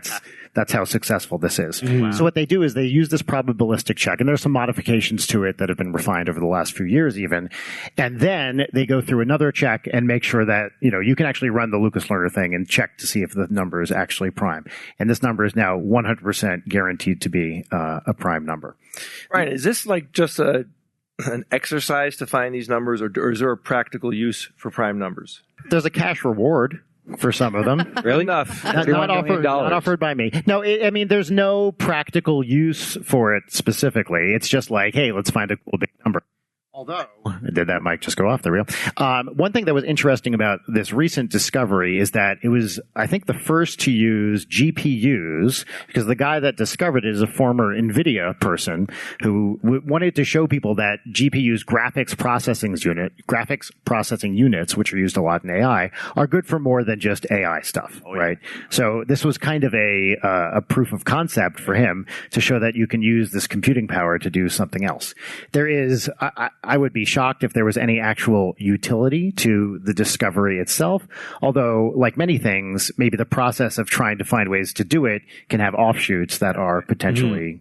That's how successful this is. Wow. So what they do is they use this probabilistic check, and there's some modifications to it that have been refined over the last few years even. And then they go through another check and make sure that, you can actually run the Lucas-Lerner thing and check to see if the number is actually prime. And this number is now 100% guaranteed to be a prime number. Right. Is this like just an exercise to find these numbers, or is there a practical use for prime numbers? There's a cash reward for some of them. Really? Enough. Not offered by me. No, there's no practical use for it specifically. It's just like, hey, let's find a cool big number. Although, did that mic just go off the reel? One thing that was interesting about this recent discovery is that it was, I think, the first to use GPUs, because the guy that discovered it is a former NVIDIA person who wanted to show people that GPUs, graphics processing units, which are used a lot in AI, are good for more than just AI stuff, right? So this was kind of a proof of concept for him to show that you can use this computing power to do something else. There is, I would be shocked if there was any actual utility to the discovery itself, although, like many things, maybe the process of trying to find ways to do it can have offshoots that are potentially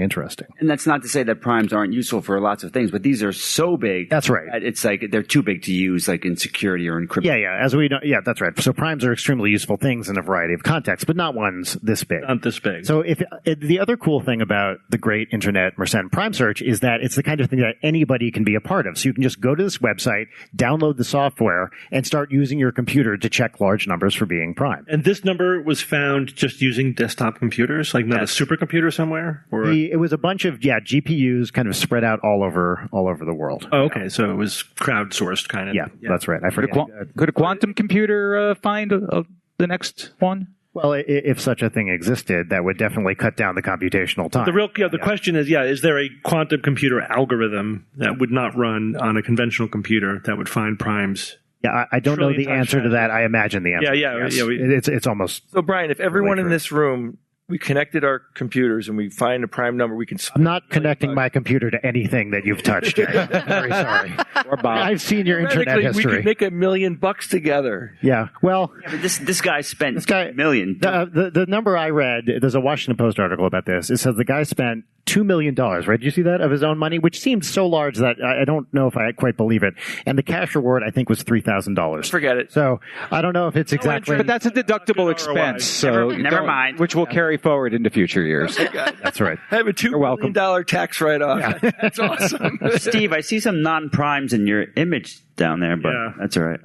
interesting. And that's not to say that primes aren't useful for lots of things, but these are so big. That's right. It's like they're too big to use, like in security or encryption. Yeah. As we know, yeah, that's right. So primes are extremely useful things in a variety of contexts, but not ones this big. Not this big. So the other cool thing about the great internet Mersenne Prime Search is that it's the kind of thing that anybody can be a part of. So you can just go to this website, download the software, and start using your computer to check large numbers for being prime. And this number was found just using desktop computers, like not a supercomputer somewhere? Or it was a bunch of GPUs kind of spread out all over the world. Oh, okay. So it was crowdsourced kind of. Yeah, that's right. I forget. Could a quantum computer find the next one? Well, if such a thing existed, that would definitely cut down the computational time. The question is there a quantum computer algorithm that would not run on a conventional computer that would find primes? Yeah, I don't know the answer to that. I imagine the answer. Yeah. It's almost. So, Brian, if everyone in this room, we connected our computers and we find a prime number, we can. I'm not connecting my computer to anything that you've touched yet. Very sorry. Or Bob. I've seen your internet history. We could make $1 million together. Yeah. Well, but this guy spent $1 million. The number I read, there's a Washington Post article about this. It says the guy spent $2 million, right? Did you see that, of his own money, which seemed so large that I don't know if I quite believe it. And the cash reward, I think, was $3,000. Forget it. So I don't know if it's exactly. But that's a deductible expense, so never mind. Which will carry forward into future years. That's right. I have a $2 million tax write-off. Yeah. That's awesome. Steve, I see some non-primes in your image down there, but that's all right.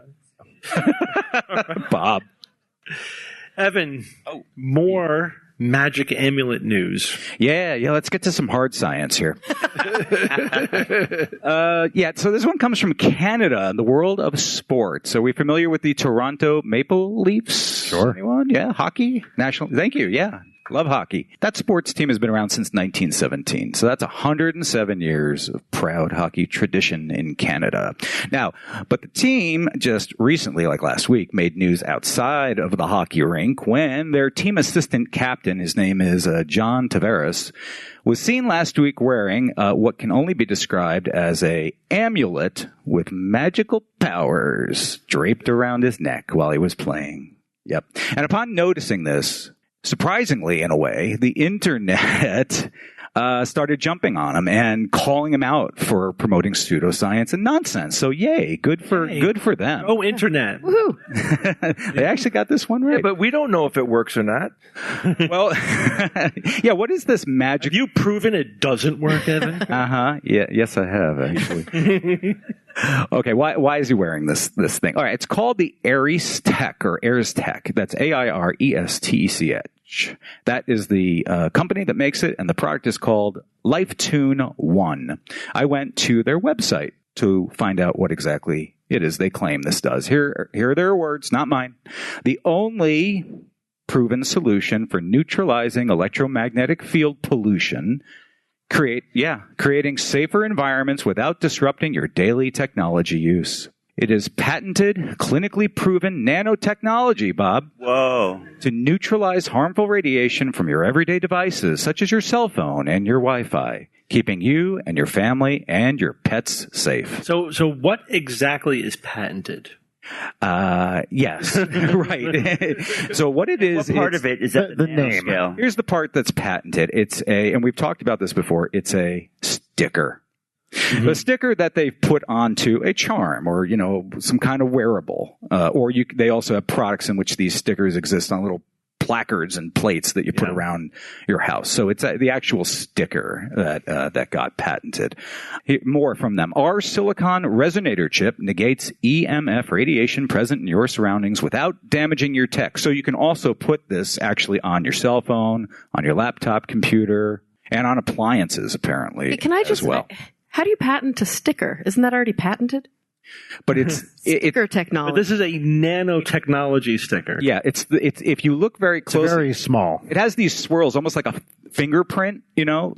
Bob. Evan, more magic amulet news. Yeah, let's get to some hard science here. So this one comes from Canada, the world of sport. So we familiar with the Toronto Maple Leafs? Sure. Anyone? Yeah, hockey? National. Thank you, yeah. Love hockey. That sports team has been around since 1917. So that's 107 years of proud hockey tradition in Canada. Now, but the team just recently, like last week, made news outside of the hockey rink when their team assistant captain, his name is John Tavares, was seen last week wearing what can only be described as a amulet with magical powers draped around his neck while he was playing. Yep. And upon noticing this, surprisingly, in a way, the internet started jumping on him and calling him out for promoting pseudoscience and nonsense. So, yay, good for them. Oh, internet! Woohoo! They actually got this one right. Yeah, but we don't know if it works or not. Well, yeah. What is this magic? Have you proven it doesn't work, Evan? Yeah. Yes, I have actually. Okay, why is he wearing this thing? All right, it's called the Ares Tech or Ares Tech. That's AIRESTECH. That is the company that makes it, and the product is called LifeTune 1. I went to their website to find out what exactly it is they claim this does. Here are their words, not mine. The only proven solution for neutralizing electromagnetic field pollution, creating safer environments without disrupting your daily technology use. It is patented, clinically proven nanotechnology, Bob. Whoa. To neutralize harmful radiation from your everyday devices, such as your cell phone and your Wi-Fi, keeping you and your family and your pets safe. So what exactly is patented? Yes, right. So what it is, what part of it is that the name? Scale? Here's the part that's patented. It's and we've talked about this before, it's a sticker. Mm-hmm. A sticker that they've put onto a charm or, some kind of wearable. They also have products in which these stickers exist on little placards and plates that you put around your house. So it's the actual sticker that got patented. More from them. Our silicon resonator chip negates EMF radiation present in your surroundings without damaging your tech. So you can also put this actually on your cell phone, on your laptop computer, and on appliances, apparently, Can I just, as well. How do you patent a sticker? Isn't that already patented? But it's Sticker technology. But this is a nanotechnology sticker. yeah, it's if you look very It's closely, very small. it has these swirls, almost like a fingerprint,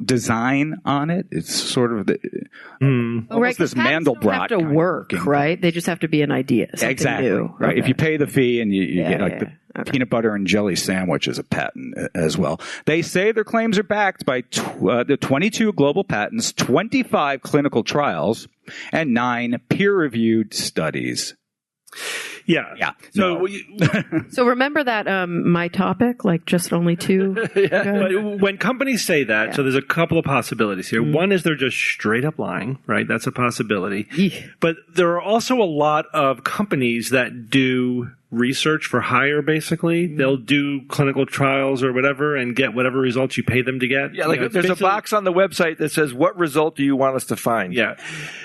design on it. It's sort of almost this 'cause patents Mandelbrot don't have to kind of work, looking right? They just have to be an idea. Something Exactly. new. Right. Okay. If you pay the fee and you get like yeah. the peanut butter and jelly sandwich is a patent as well. They say their claims are backed by the 22 global patents, 25 clinical trials, and 9 peer-reviewed studies. Yeah. No. So remember that my topic, like just only 2. When companies say that, so there's a couple of possibilities here. One is they're just straight up lying, right? That's a possibility. But there are also a lot of companies that do research for hire, basically. They'll do clinical trials or whatever and get whatever results you pay them to get. Yeah, like You know, it's there's a basically- box on the website that says, what result do you want us to find? Yeah.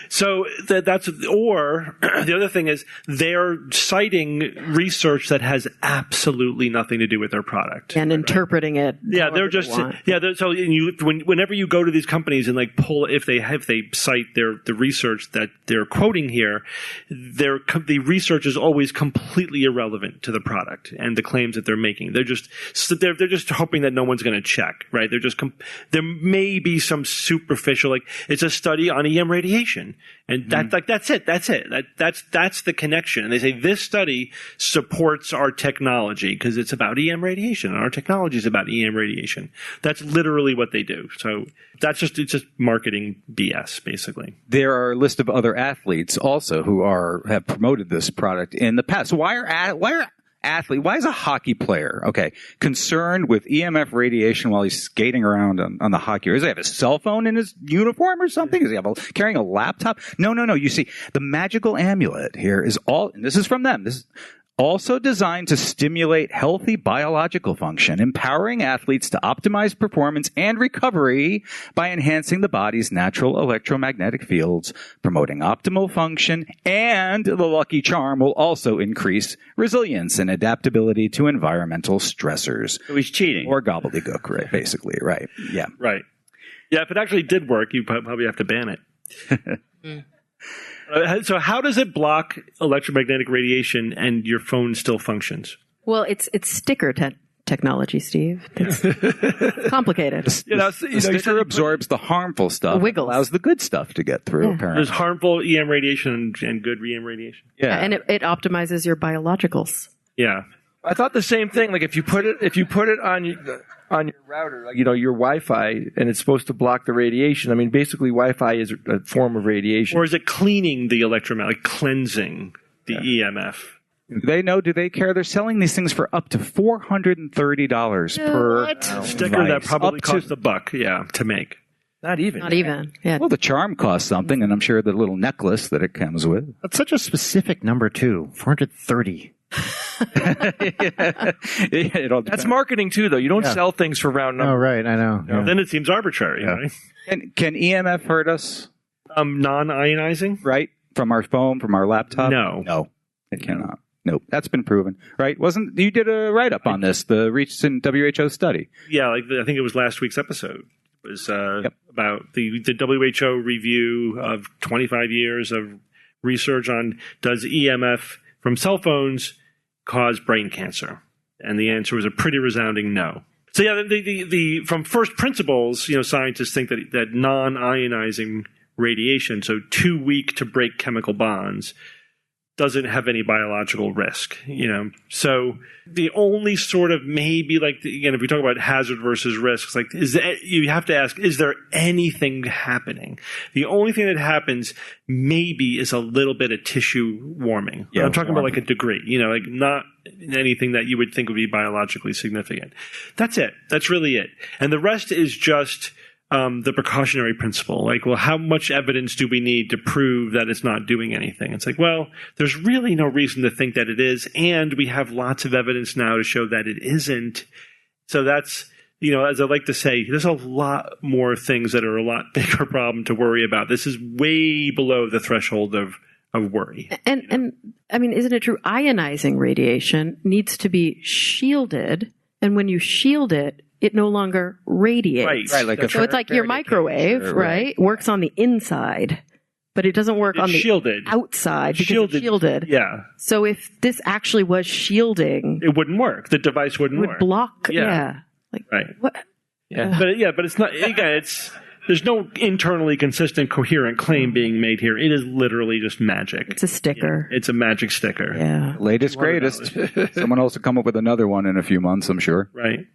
So that's, or the other thing is they're citing research that has absolutely nothing to do with their product. And interpreting it. Yeah, however they're they just want. So whenever you go to these companies and like pull if they cite the research that they're quoting here, the research is always completely irrelevant to the product and the claims that they're making. They're just hoping that no one's going to check, right? There may be some superficial, like it's a study on EM radiation, and that's it. That's the connection. And they say this study supports our technology because it's about EM radiation, and our technology is about EM radiation. That's literally what they do. So it's just marketing BS, basically. There are a list of other athletes also who have promoted this product in the past. So why is a hockey player, concerned with EMF radiation while he's skating around on the hockey? Does he have a cell phone in his uniform or something? Is he carrying a laptop? No. You see, the magical amulet here is and this is from them. This is also designed to stimulate healthy biological function, empowering athletes to optimize performance and recovery by enhancing the body's natural electromagnetic fields, promoting optimal function, and the lucky charm will also increase resilience and adaptability to environmental stressors. So he's cheating. Or gobbledygook, right? Basically, right. Yeah. Right. Yeah, if it actually did work, you probably have to ban it. So how does it block electromagnetic radiation and your phone still functions? Well, it's sticker technology, Steve. It's complicated. The sticker absorbs the harmful stuff, Wiggles. allows the good stuff to get through, apparently. There's harmful EM radiation and good EM radiation. Yeah. And it optimizes your biologicals. Yeah. I thought the same thing. Like if you put it on your router, like, your Wi-Fi, and it's supposed to block the radiation. I mean, basically, Wi-Fi is a form of radiation. Or is it cleaning the electromagnetic, cleansing the EMF? Do they care? They're selling these things for up to $430 per Sticker that probably Up to- costs $1, to make. Not even. Not even. Yeah. Well, the charm costs something, and I'm sure the little necklace that it comes with. That's such a specific number too. 430. That's marketing too, though. You don't sell things for round Oh, numbers. right. I know. Yeah. Then it seems arbitrary, right? Can EMF hurt us, Non-ionizing? right? From our phone, from our laptop? No. No, it cannot. Nope. That's been proven, right? You did a write-up on this, the recent WHO study. Yeah, I think it was last week's episode. It was about the WHO review of 25 years of research on does EMF from cell phones cause brain cancer? And the answer was a pretty resounding no. So the from first principles, scientists think that non-ionizing radiation, so too weak to break chemical bonds, doesn't have any biological risk, So the only sort of maybe if we talk about hazard versus risks, you have to ask, is there anything happening? The only thing that happens maybe is a little bit of tissue warming. Yeah, I'm talking about like a degree, not anything that you would think would be biologically significant. That's it. That's really it. And the rest is just the precautionary principle. How much evidence do we need to prove that it's not doing anything? It's there's really no reason to think that it is, and we have lots of evidence now to show that it isn't. So that's, as I like to say, there's a lot more things that are a lot bigger problem to worry about. This is way below the threshold of worry. And I mean, isn't it true? Ionizing radiation needs to be shielded. And when you shield it, it no longer radiates. Right. Like So it's like your microwave, right? Works on the inside, but it doesn't work on the shielded. outside because it's shielded. Yeah. So if this actually was shielding, It wouldn't work. The device wouldn't it would work. block. Yeah. Yeah. Like Right. what? But it's not, again, there's no internally consistent, coherent claim being made here. It is literally just magic. It's a sticker. It's a magic sticker. Yeah. Latest, greatest. Someone else will come up with another one in a few months, I'm sure. Right.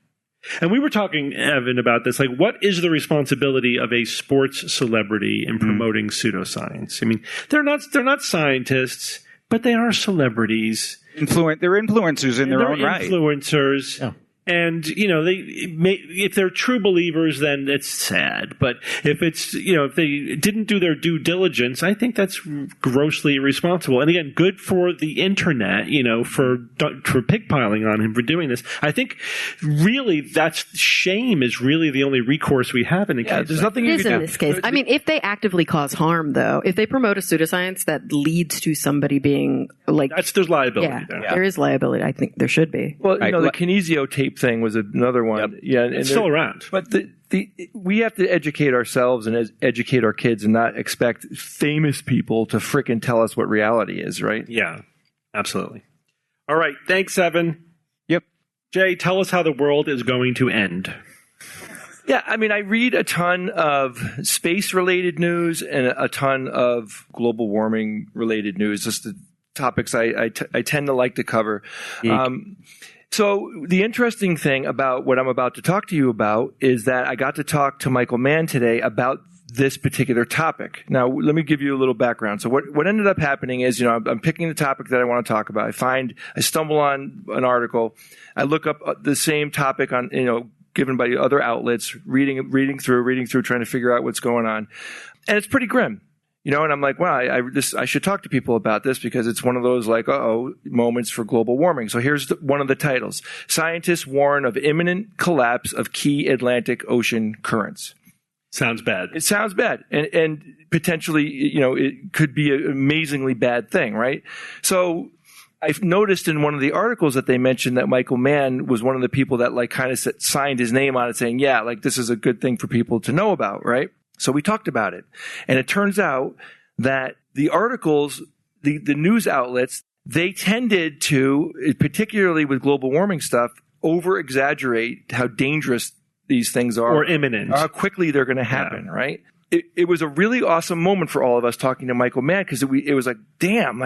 And we were talking, Evan, about this. Like, what is the responsibility of a sports celebrity in promoting pseudoscience? I mean, they're not scientists, but they are celebrities. They're influencers in their own right. Influencers. Yeah. And, if they're true believers, then it's sad. But if if they didn't do their due diligence, I think that's grossly irresponsible. And again, good for the internet, for pigpiling on him for doing this. I think really shame is really the only recourse we have in a case. There's nothing It you is can in do. this case. I mean, if they actively cause harm, though, if they promote a pseudoscience that leads to somebody being like, There's liability there. there is liability. I think there should be. Well, Right. the kinesio tape thing was another one. Yep. Yeah, and It's still around. But we have to educate ourselves and educate our kids and not expect famous people to frickin' tell us what reality is, right? Yeah, absolutely. All right. Thanks, Evan. Yep. Jay, tell us how the world is going to end. Yeah, I mean, I read a ton of space-related news and a ton of global warming-related news, just the topics I tend to like to cover. So the interesting thing about what I'm about to talk to you about is that I got to talk to Michael Mann today about this particular topic. Now, let me give you a little background. So what ended up happening is, I'm picking the topic that I want to talk about. I stumble on an article. I look up the same topic on, given by other outlets, reading through, trying to figure out what's going on. And it's pretty grim. And I'm like, wow, I should talk to people about this because it's one of those moments for global warming. So here's one of the titles. Scientists warn of imminent collapse of key Atlantic Ocean currents. Sounds bad. It sounds bad. And potentially, it could be an amazingly bad thing, right? So I've noticed in one of the articles that they mentioned that Michael Mann was one of the people that kind of signed his name on it saying, this is a good thing for people to know about, right? So we talked about it. And it turns out that the articles, the news outlets, they tended to, particularly with global warming stuff, over-exaggerate how dangerous these things are. Or imminent. How quickly they're going to happen, right? It was a really awesome moment for all of us talking to Michael Mann because it was like, damn,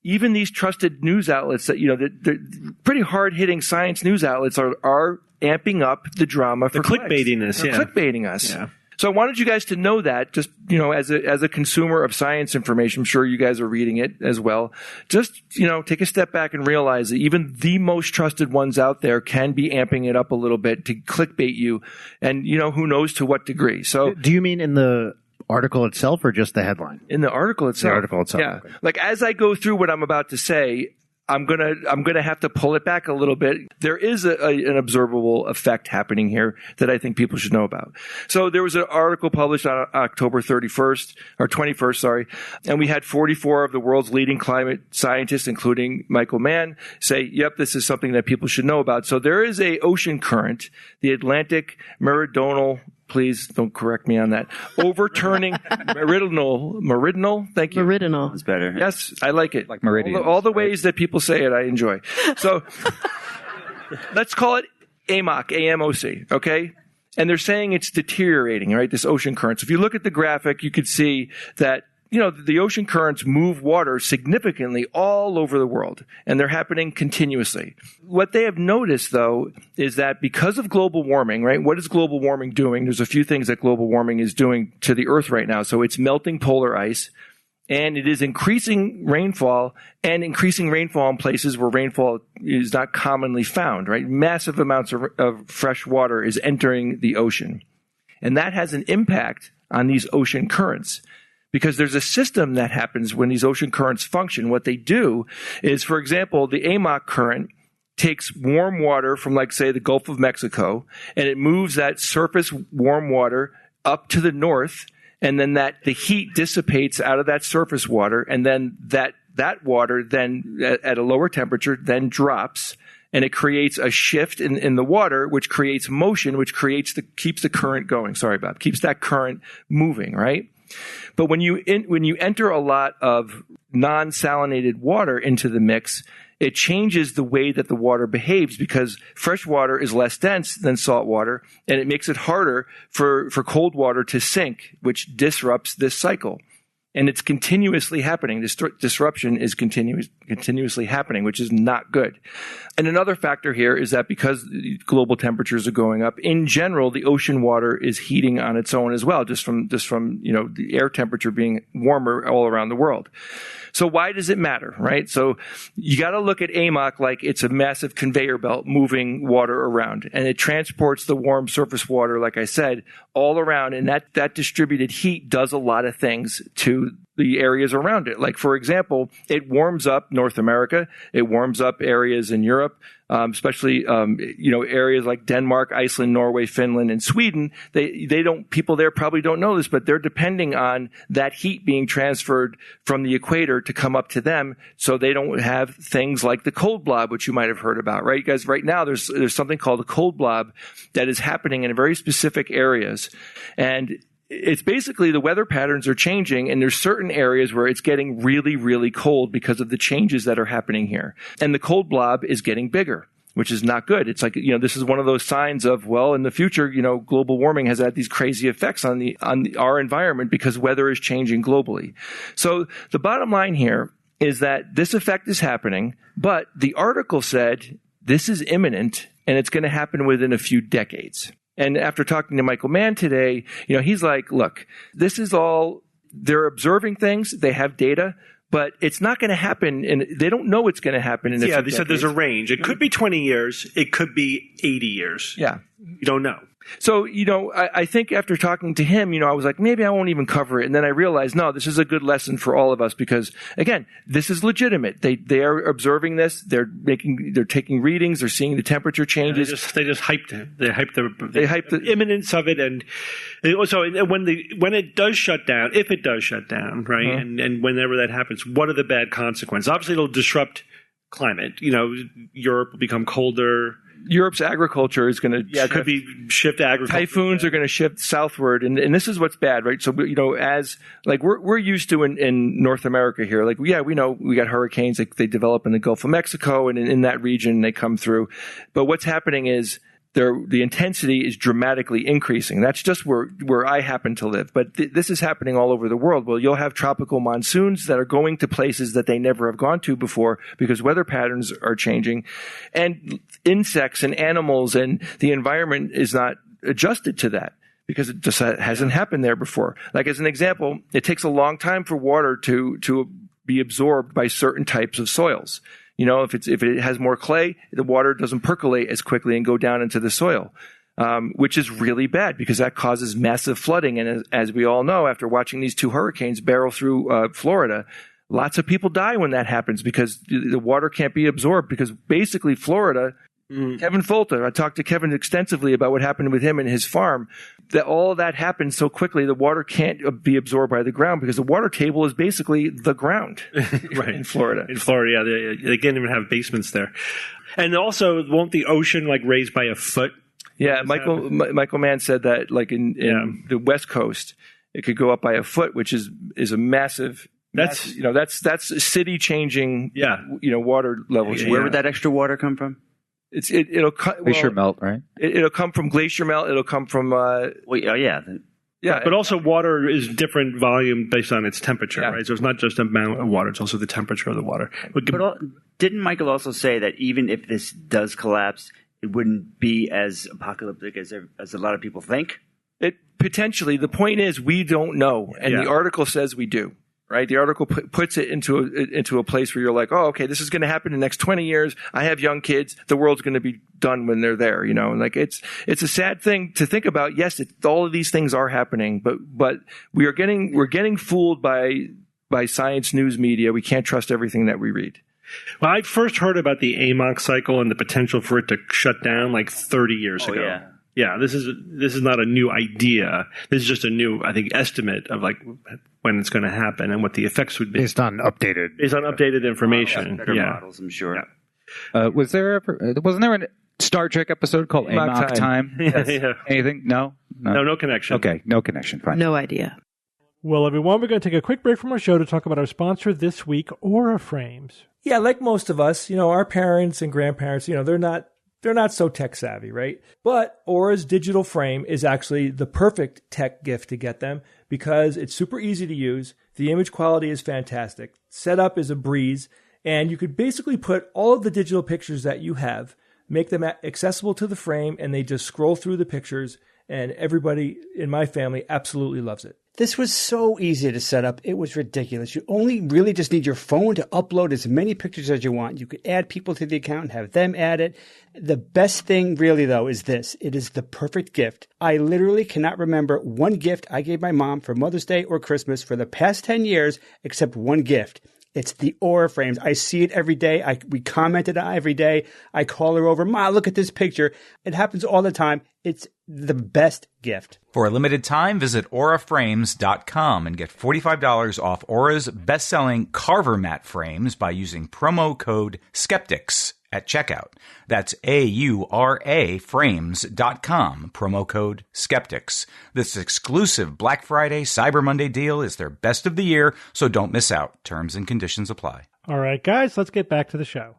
even these trusted news outlets that, they're pretty hard-hitting science news outlets are amping up the drama for clickbaiting us. They're clickbaiting us. Yeah. So I wanted you guys to know that, just, as a consumer of science information, I'm sure you guys are reading it as well. Just, take a step back and realize that even the most trusted ones out there can be amping it up a little bit to clickbait you. And, who knows to what degree. So Do you mean in the article itself or just the headline? in the article itself. The article itself. Yeah. Okay. As I go through what I'm about to say, I'm gonna have to pull it back a little bit. There is an observable effect happening here that I think people should know about. So there was an article published on October 21st, and we had 44 of the world's leading climate scientists, including Michael Mann, say, "Yep, this is something that people should know about." So there is a ocean current, the Atlantic Meridional. Please don't correct me on that. Overturning meridional. Thank you. Meridional. That's better. Yes, I like it. Like meridians, All the ways that people say it, I enjoy. So let's call it AMOC, A-M-O-C, okay? And they're saying it's deteriorating, right, this ocean current. So if you look at the graphic, you could see that the ocean currents move water significantly all over the world, and they're happening continuously. What they have noticed, though, is that because of global warming, right, what is global warming doing? There's a few things that global warming is doing to the Earth right now. So it's melting polar ice, and it is increasing rainfall in places where rainfall is not commonly found, right? Massive amounts of fresh water is entering the ocean. And that has an impact on these ocean currents. Because there's a system that happens when these ocean currents function. What they do is, for example, the AMOC current takes warm water from, say, the Gulf of Mexico, and it moves that surface warm water up to the north, and then the heat dissipates out of that surface water, and then that water then, at a lower temperature, then drops, and it creates a shift in the water, which creates motion, which keeps the current going. Sorry, Bob, keeps that current moving, right? But when you enter a lot of non-salinated water into the mix, it changes the way that the water behaves because fresh water is less dense than salt water, and it makes it harder for cold water to sink, which disrupts this cycle. And it's continuously happening. This disruption is continuously happening, which is not good. And another factor here is that because global temperatures are going up, in general, the ocean water is heating on its own as well, just from the air temperature being warmer all around the world. So why does it matter, right? So you got to look at AMOC like it's a massive conveyor belt moving water around, and it transports the warm surface water, like I said, all around, and that distributed heat does a lot of things to the areas around it. Like, for example, it warms up North America. It warms up areas in Europe, especially, areas like Denmark, Iceland, Norway, Finland, and Sweden. People there probably don't know this, but they're depending on that heat being transferred from the equator to come up to them, so they don't have things like the cold blob, which you might have heard about, right? Guys, right now there's something called a cold blob that is happening in very specific areas. And it's basically the weather patterns are changing, and there's certain areas where it's getting really, really cold because of the changes that are happening here. And the cold blob is getting bigger, which is not good. It's like, this is one of those signs of, well, in the future, global warming has had these crazy effects on our environment because weather is changing globally. So the bottom line here is that this effect is happening, but the article said this is imminent and it's going to happen within a few decades. And after talking to Michael Mann today, he's like, look, this is all, they're observing things, they have data, but it's not going to happen, and they don't know it's going to happen in a few decades. Said there's a range. It could be 20 years. It could be 80 years. Yeah. You don't know. So, I think after talking to him, I was like, maybe I won't even cover it. And then I realized, no, this is a good lesson for all of us because, again, this is legitimate. They are observing this. They're taking readings. They're seeing the temperature changes. They just hyped it. They hyped the imminence of it. And so when it does shut down, if it does shut down, right, and whenever that happens, what are the bad consequences? Obviously, it'll disrupt climate. Europe will become colder. Europe's agriculture is going to could be shift agriculture. Typhoons are going to shift southward, and this is what's bad, right? So as like we're used to in North America here, like we know we got hurricanes, like they develop in the Gulf of Mexico and in that region they come through, but what's happening is the intensity is dramatically increasing. That's just where I happen to live. But this is happening all over the world. Well, you'll have tropical monsoons that are going to places that they never have gone to before because weather patterns are changing. And insects and animals and the environment is not adjusted to that because it just hasn't happened there before. Like as an example, it takes a long time for water to be absorbed by certain types of soils. If it has more clay, the water doesn't percolate as quickly and go down into the soil, which is really bad because that causes massive flooding. And as we all know, after watching these two hurricanes barrel through Florida, lots of people die when that happens because the water can't be absorbed because basically Florida, Kevin Folter, I talked to Kevin extensively about what happened with him and his farm, that all of that happened so quickly the water can't be absorbed by the ground because the water table is basically the ground right. in Florida. In Florida, they can't even have basements there. And also, won't the ocean raise by a foot? Yeah, Michael Mann said that in the West Coast, it could go up by a foot, which is a massive. That's city changing. Water levels. Where would that extra water come from? It'll glacier melt, right? It'll come from glacier melt. It'll come from. But also, water is different volume based on its temperature, right? So it's not just the amount of water; it's also the temperature of the water. But didn't Michael also say that even if this does collapse, it wouldn't be as apocalyptic as a lot of people think? It potentially. The point is, we don't know, and the article says we do. Right, the article puts it into a place where you're like, oh, okay, this is going to happen in the next 20 years. I have young kids. The world's going to be done when they're there. It's a sad thing to think about. Yes, all of these things are happening, but we're getting fooled by science news media. We can't trust everything that we read. Well, I first heard about the AMOC cycle and the potential for it to shut down 30 years ago. Yeah. Yeah, this is not a new idea. This is just a new, I think, estimate of when it's going to happen and what the effects would be based on updated information. Better models, I'm sure. Yeah. Wasn't there a Star Trek episode called Amok Time? Yes. Yeah. Anything? No, No connection. Okay, no connection. Fine. No idea. Well, everyone, we're going to take a quick break from our show to talk about our sponsor this week, Aura Frames. Yeah, like most of us, our parents and grandparents, they're not so tech savvy, right? But Aura's digital frame is actually the perfect tech gift to get them because it's super easy to use. The image quality is fantastic. Setup is a breeze. And you could basically put all of the digital pictures that you have, make them accessible to the frame, and they just scroll through the pictures. And everybody in my family absolutely loves it. This was so easy to set up. It was ridiculous. You only really just need your phone to upload as many pictures as you want. You could add people to the account and have them add it. The best thing really, though, is this. It is the perfect gift. I literally cannot remember one gift I gave my mom for Mother's Day or Christmas for the past 10 years except one gift. It's the Aura frames. I see it every day. We commented on it every day. I call her over. Ma, look at this picture. It happens all the time. It's the best gift. For a limited time, visit auraframes.com and get $45 off Aura's best-selling Carver mat frames by using promo code Skeptics at checkout. That's AURA frames.com, promo code Skeptics. This exclusive Black Friday, Cyber Monday deal is their best of the year, so don't miss out. Terms and conditions apply. All right, guys, let's get back to the show.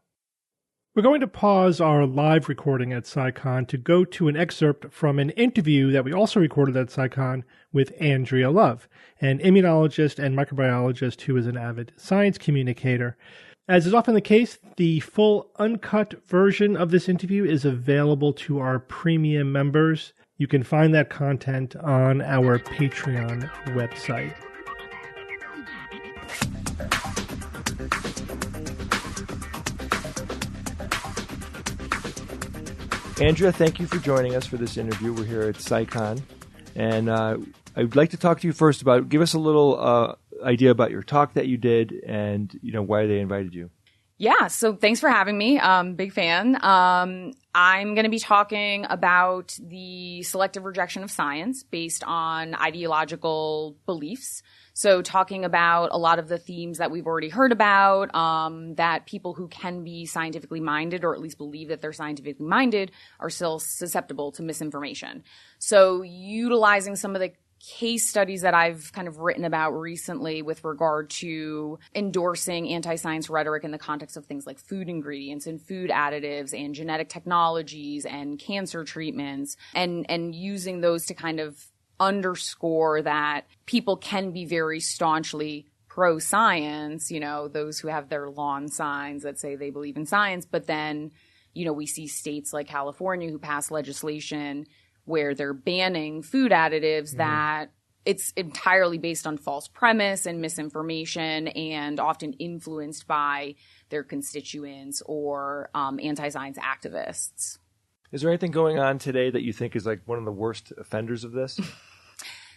We're going to pause our live recording at SciCon to go to an excerpt from an interview that we also recorded at SciCon with Andrea Love, an immunologist and microbiologist who is an avid science communicator. As is often the case, the full uncut version of this interview is available to our premium members. You can find that content on our Patreon website. Andrea, thank you for joining us for this interview. We're here at SciCon. And I'd like to talk to you first about, give us a little idea about your talk that you did and, why they invited you. Yeah, so thanks for having me. Big fan. I'm going to be talking about the selective rejection of science based on ideological beliefs. So talking about a lot of the themes that we've already heard about, that people who can be scientifically minded or at least believe that they're scientifically minded are still susceptible to misinformation. So utilizing some of the case studies that I've kind of written about recently with regard to endorsing anti-science rhetoric in the context of things like food ingredients and food additives and genetic technologies and cancer treatments and using those to kind of underscore that people can be very staunchly pro-science, those who have their lawn signs that say they believe in science, but then, we see states like California who pass legislation where they're banning food additives that it's entirely based on false premise and misinformation and often influenced by their constituents or anti-science activists. Is there anything going on today that you think is like one of the worst offenders of this?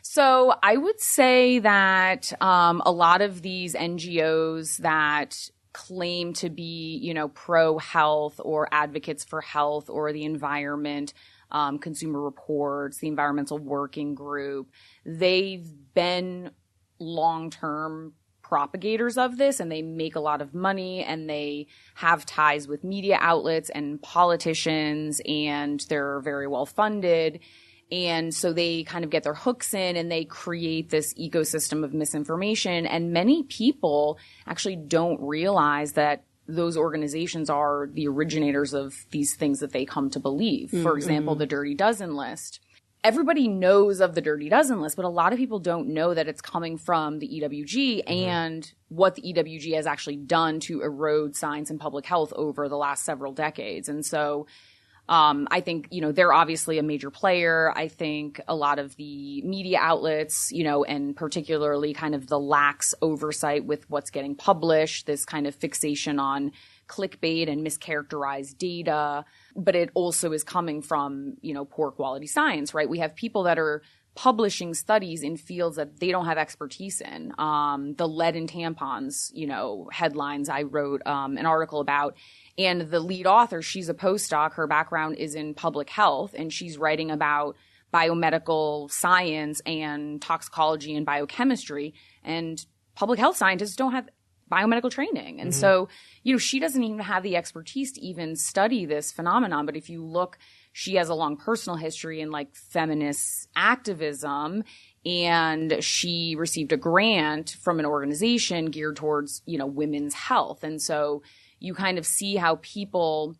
So I would say that a lot of these NGOs that claim to be, pro-health or advocates for health or the environment, Consumer Reports, the Environmental Working Group, they've been long-term propagators of this and they make a lot of money and they have ties with media outlets and politicians and they're very well funded. And so they kind of get their hooks in and they create this ecosystem of misinformation. And many people actually don't realize that those organizations are the originators of these things that they come to believe. Mm-hmm. For example, the Dirty Dozen list. Everybody knows of the Dirty Dozen list, but a lot of people don't know that it's coming from the EWG and what the EWG has actually done to erode science and public health over the last several decades. And so I think, they're obviously a major player. I think a lot of the media outlets, and particularly kind of the lax oversight with what's getting published, this kind of fixation on clickbait and mischaracterized data. But it also is coming from, poor quality science, right? We have people that are publishing studies in fields that they don't have expertise in. The lead in tampons, headlines I wrote an article about. And the lead author, she's a postdoc. Her background is in public health, and she's writing about biomedical science and toxicology and biochemistry. And public health scientists don't have biomedical training. And so, she doesn't even have the expertise to even study this phenomenon. But if you look, she has a long personal history in like feminist activism, and she received a grant from an organization geared towards, women's health. And so you kind of see how people,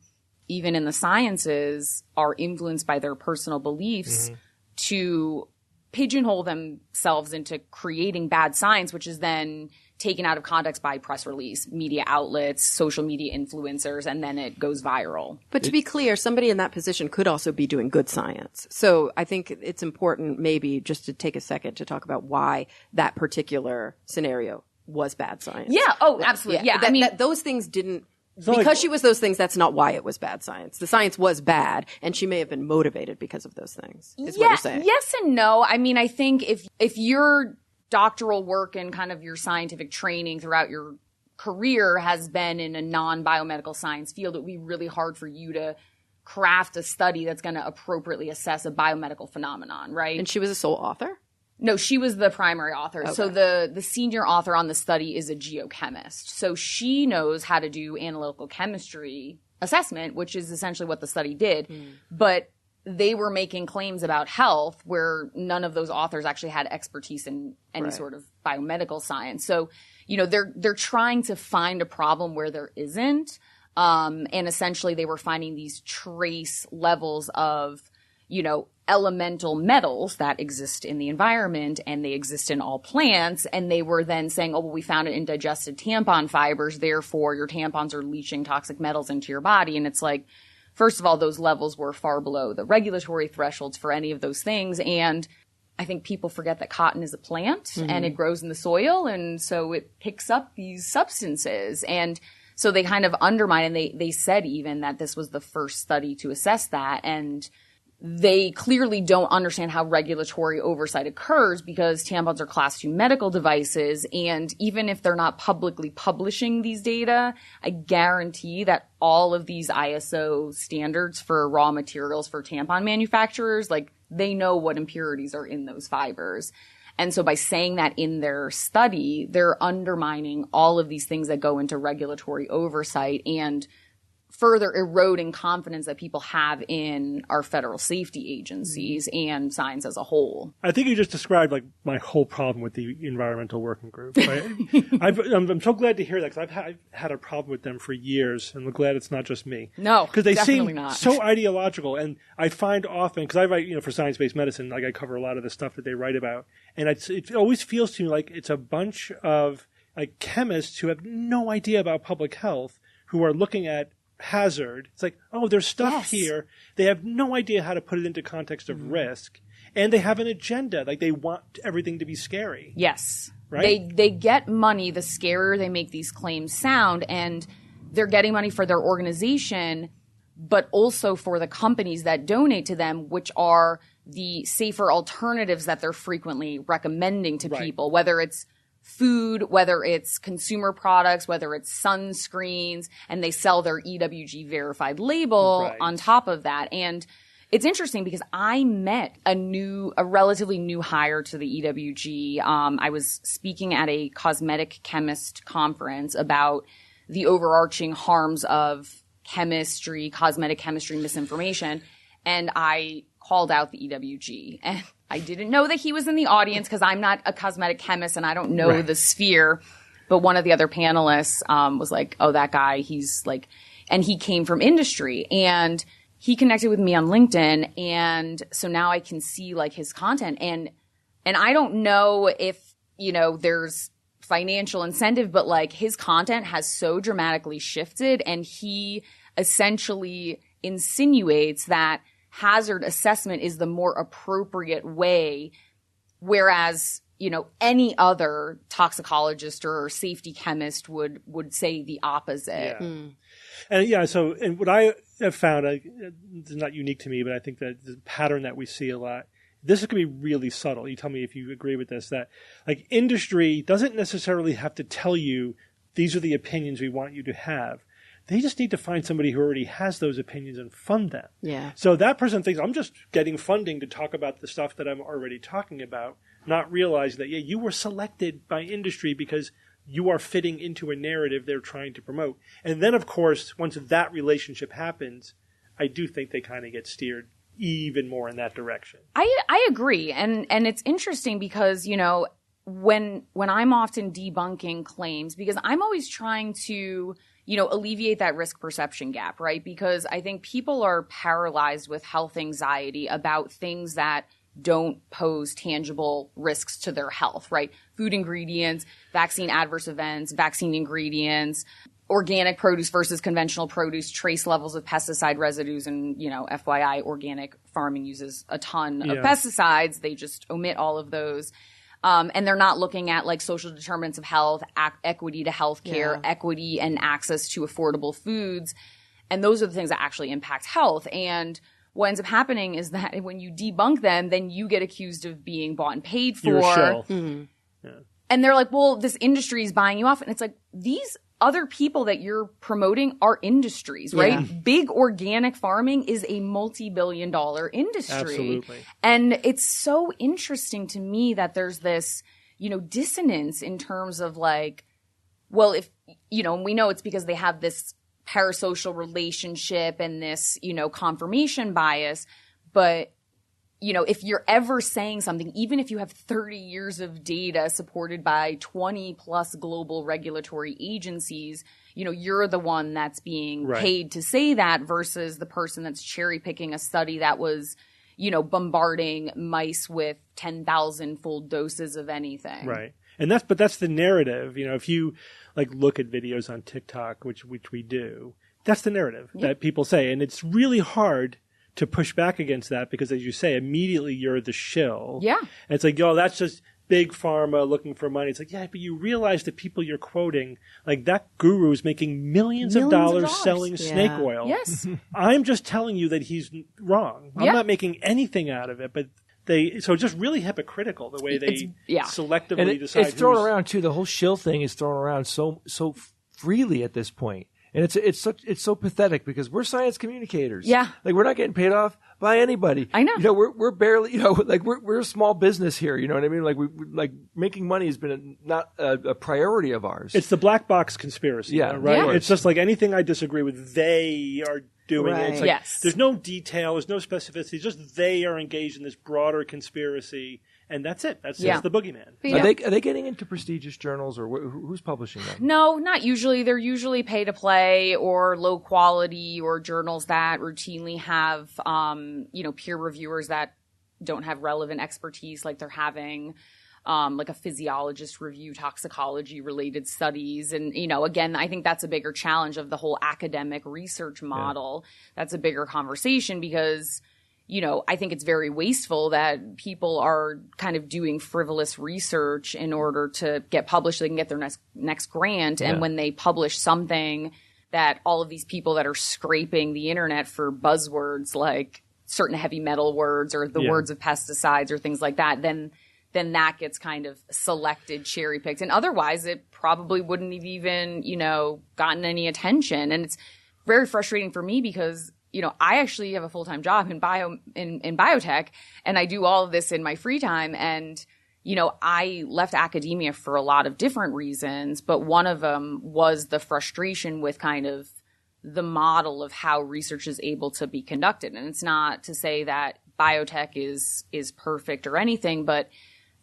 even in the sciences, are influenced by their personal beliefs to pigeonhole themselves into creating bad science, which is then taken out of context by press release, media outlets, social media influencers, and then it goes viral. But to be clear, somebody in that position could also be doing good science. So I think it's important maybe just to take a second to talk about why that particular scenario was bad science. Yeah. Oh, absolutely. Yeah. Those things didn't, because she was those things, that's not why it was bad science. The science was bad, and she may have been motivated because of those things, is what you're saying. Yes and no. I mean, I think if your doctoral work and kind of your scientific training throughout your career has been in a non-biomedical science field, it would be really hard for you to craft a study that's going to appropriately assess a biomedical phenomenon, right? And she was a sole author? No, she was the primary author. Okay. So the senior author on the study is a geochemist. So she knows how to do analytical chemistry assessment, which is essentially what the study did. But they were making claims about health where none of those authors actually had expertise in any sort of biomedical science. So, they're trying to find a problem where there isn't. And essentially they were finding these trace levels of, elemental metals that exist in the environment, and they exist in all plants. And they were then saying, oh, well, we found it in digested tampon fibers. Therefore, your tampons are leaching toxic metals into your body. And it's like, first of all, those levels were far below the regulatory thresholds for any of those things. And I think people forget that cotton is a plant and it grows in the soil. And so it picks up these substances. And so they kind of undermine, and they said even that this was the first study to assess that. And they clearly don't understand how regulatory oversight occurs, because tampons are class 2 medical devices. And even if they're not publicly publishing these data, I guarantee that all of these ISO standards for raw materials for tampon manufacturers, like, they know what impurities are in those fibers. And so by saying that in their study, they're undermining all of these things that go into regulatory oversight and further eroding confidence that people have in our federal safety agencies and science as a whole. I think you just described like my whole problem with the environmental working group. Right? I'm so glad to hear that, because I've had a problem with them for years, and I'm glad it's not just me. No, because they seem not. so ideological, and I find often, because I write for science-based medicine, like I cover a lot of the stuff that they write about, and it always feels to me like it's a bunch of like chemists who have no idea about public health, who are looking at hazard. It's like, oh, there's stuff here. They have no idea how to put it into context of risk, and they have an agenda. Like, they want everything to be scary. Yes. Right? They get money the scarier they make these claims sound, and they're getting money for their organization, but also for the companies that donate to them, which are the safer alternatives that they're frequently recommending to people, whether it's food, whether it's consumer products, whether it's sunscreens, and they sell their EWG verified label on top of that. And it's interesting because I met a relatively new hire to the EWG. I was speaking at a cosmetic chemist conference about the overarching harms of chemistry, cosmetic chemistry misinformation. And I called out the EWG, and I didn't know that he was in the audience because I'm not a cosmetic chemist and I don't know the sphere. But one of the other panelists was like, oh, that guy, he's like, and he came from industry, and he connected with me on LinkedIn. And so now I can see like his content, and I don't know if, there's financial incentive, but like his content has so dramatically shifted, and he essentially insinuates that hazard assessment is the more appropriate way, whereas, any other toxicologist or safety chemist would say the opposite. Yeah. And what I have found, it's not unique to me, but I think that the pattern that we see a lot, this is going to be really subtle. You tell me if you agree with this, that like industry doesn't necessarily have to tell you these are the opinions we want you to have. They just need to find somebody who already has those opinions and fund them. Yeah. So that person thinks, I'm just getting funding to talk about the stuff that I'm already talking about, not realizing that, you were selected by industry because you are fitting into a narrative they're trying to promote. And then, of course, once that relationship happens, I do think they kind of get steered even more in that direction. I agree. And it's interesting because, you know, when I'm often debunking claims, because I'm always trying to, you know, alleviate that risk perception gap, right? Because I think people are paralyzed with health anxiety about things that don't pose tangible risks to their health, right? Food ingredients, vaccine adverse events, vaccine ingredients, organic produce versus conventional produce, trace levels of pesticide residues, and, you know, FYI, organic farming uses a ton of pesticides. They just omit all of those. And they're not looking at like social determinants of health, equity to healthcare, equity and access to affordable foods. And those are the things that actually impact health. And what ends up happening is that when you debunk them, then you get accused of being bought and paid for. You're a shill. Mm-hmm. Yeah. And they're like, well, this industry is buying you off. And it's like, these other people that you're promoting are industries, right? Yeah. Big organic farming is a multi-billion-dollar industry. Absolutely. And it's so interesting to me that there's this, you know, dissonance in terms of like, well, if, you know, and we know it's because they have this parasocial relationship and this, you know, confirmation bias. But, you know, if you're ever saying something, even if you have 30 years of data supported by 20 plus global regulatory agencies, you know, you're the one that's being paid to say that versus the person that's cherry picking a study that was, you know, bombarding mice with 10,000 fold doses of anything. Right. And that's the narrative. You know, if you like look at videos on TikTok, which we do, that's the narrative that people say. And it's really hard to push back against that because, as you say, immediately you're the shill. Yeah. And it's like, yo, that's just big pharma looking for money. It's like, yeah, but you realize the people you're quoting, like that guru is making millions of dollars selling snake oil. Yes. I'm just telling you that he's wrong. I'm not making anything out of it, but so just really hypocritical the way they selectively decide. It's thrown around too. The whole shill thing is thrown around so freely at this point. And it's so pathetic because we're science communicators. Yeah. Like we're not getting paid off by anybody. I know. You know, we're barely, you know, like we're a small business here. You know what I mean? Like like making money has been not a priority of ours. It's the black box conspiracy. Yeah. Right. Yeah. It's just like anything I disagree with, they are doing it. It's like, there's no detail, there's no specificity, just they are engaged in this broader conspiracy, and that's it. That's the boogeyman. Are they getting into prestigious journals, or who's publishing them? No, not usually. They're usually pay to play or low quality, or journals that routinely have you know, peer reviewers that don't have relevant expertise, like they're having like a physiologist review toxicology related studies. And, you know, again, I think that's a bigger challenge of the whole academic research model. That's a bigger conversation because, you know, I think it's very wasteful that people are kind of doing frivolous research in order to get published so they can get their next grant. And when they publish something that all of these people that are scraping the internet for buzzwords like certain heavy metal words or the words of pesticides or things like that, then that gets kind of selected, cherry picked. And otherwise it probably wouldn't have even, you know, gotten any attention. And it's very frustrating for me because, you know, I actually have a full-time job in biotech, and I do all of this in my free time. And, you know, I left academia for a lot of different reasons, but one of them was the frustration with kind of the model of how research is able to be conducted. And it's not to say that biotech is perfect or anything, but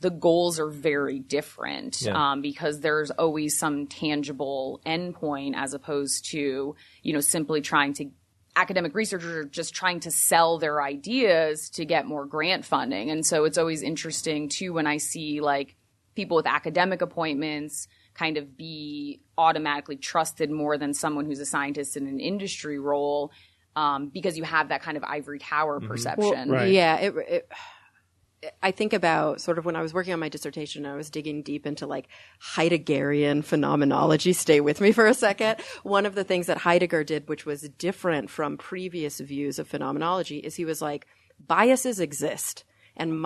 the goals are very different because there's always some tangible endpoint as opposed to, you know, simply trying to academic researchers are just trying to sell their ideas to get more grant funding. And so it's always interesting too when I see like people with academic appointments kind of be automatically trusted more than someone who's a scientist in an industry role because you have that kind of ivory tower perception. Well, yeah. I think about sort of when I was working on my dissertation, I was digging deep into like Heideggerian phenomenology. Stay with me for a second. One of the things that Heidegger did, which was different from previous views of phenomenology, is he was like, biases exist. And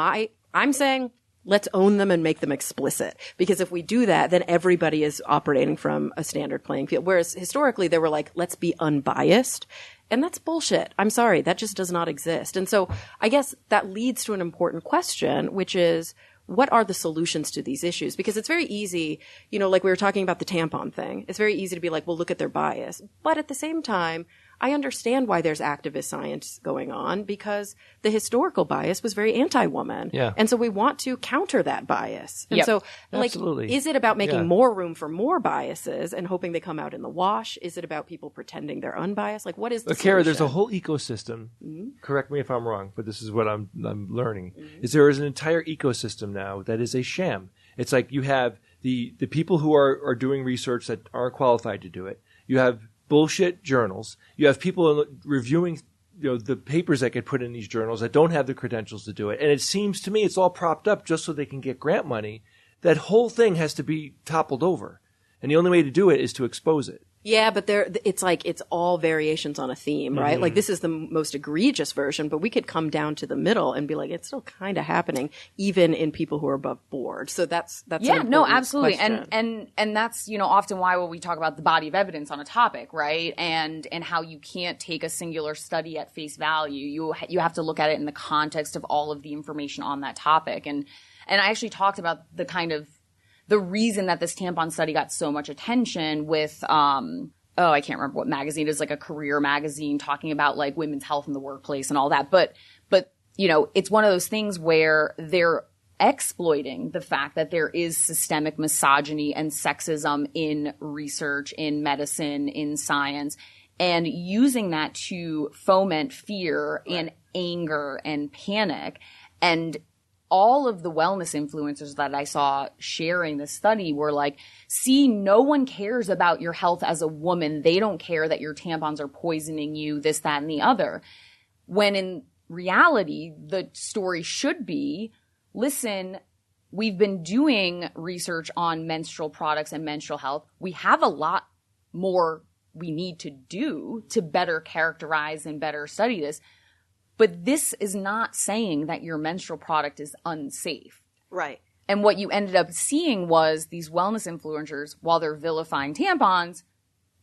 I'm saying, let's own them and make them explicit. Because if we do that, then everybody is operating from a standard playing field. Whereas historically, they were like, let's be unbiased. And that's bullshit. I'm sorry. That just does not exist. And so I guess that leads to an important question, which is, what are the solutions to these issues? Because it's very easy, like we were talking about the tampon thing. It's very easy to be like, well, look at their bias. But at the same time, I understand why there's activist science going on, because the historical bias was very anti-woman. Yeah. And so we want to counter that bias. And so, Absolutely. is it about making Yeah. more room for more biases and hoping they come out in the wash? Is it about people pretending they're unbiased? Like, what is the Kara, there's a solution? whole ecosystem. Correct me if I'm wrong, but this is what I'm learning. Mm-hmm. Is there is an entire ecosystem now that is a sham. It's like you have the people who are doing research that aren't qualified to do it. You have bullshit journals. You have people reviewing the papers that get put in these journals that don't have the credentials to do it. And it seems to me it's all propped up just so they can get grant money. That whole thing has to be toppled over. And the only way to do it is to expose it. Yeah, but it's like it's all variations on a theme, right? Like this is the most egregious version, but we could come down to the middle and be like, it's still kind of happening, even in people who are above board. So that's yeah, an no, important absolutely, question. and that's often why when we talk about the body of evidence on a topic, right, and how you can't take a singular study at face value. You have to look at it in the context of all of the information on that topic, and I actually talked about the reason that this tampon study got so much attention with, I can't remember what magazine it is, like a career magazine talking about like women's health in the workplace and all that. But, it's one of those things where they're exploiting the fact that there is systemic misogyny and sexism in research, in medicine, in science, and using that to foment fear and anger and panic. And all of the wellness influencers that I saw sharing this study were like, see, no one cares about your health as a woman. They don't care that your tampons are poisoning you, this, that, and the other. When in reality, the story should be, listen, we've been doing research on menstrual products and menstrual health. We have a lot more we need to do to better characterize and better study this. But this is not saying that your menstrual product is unsafe. Right. And what you ended up seeing was these wellness influencers, while they're vilifying tampons,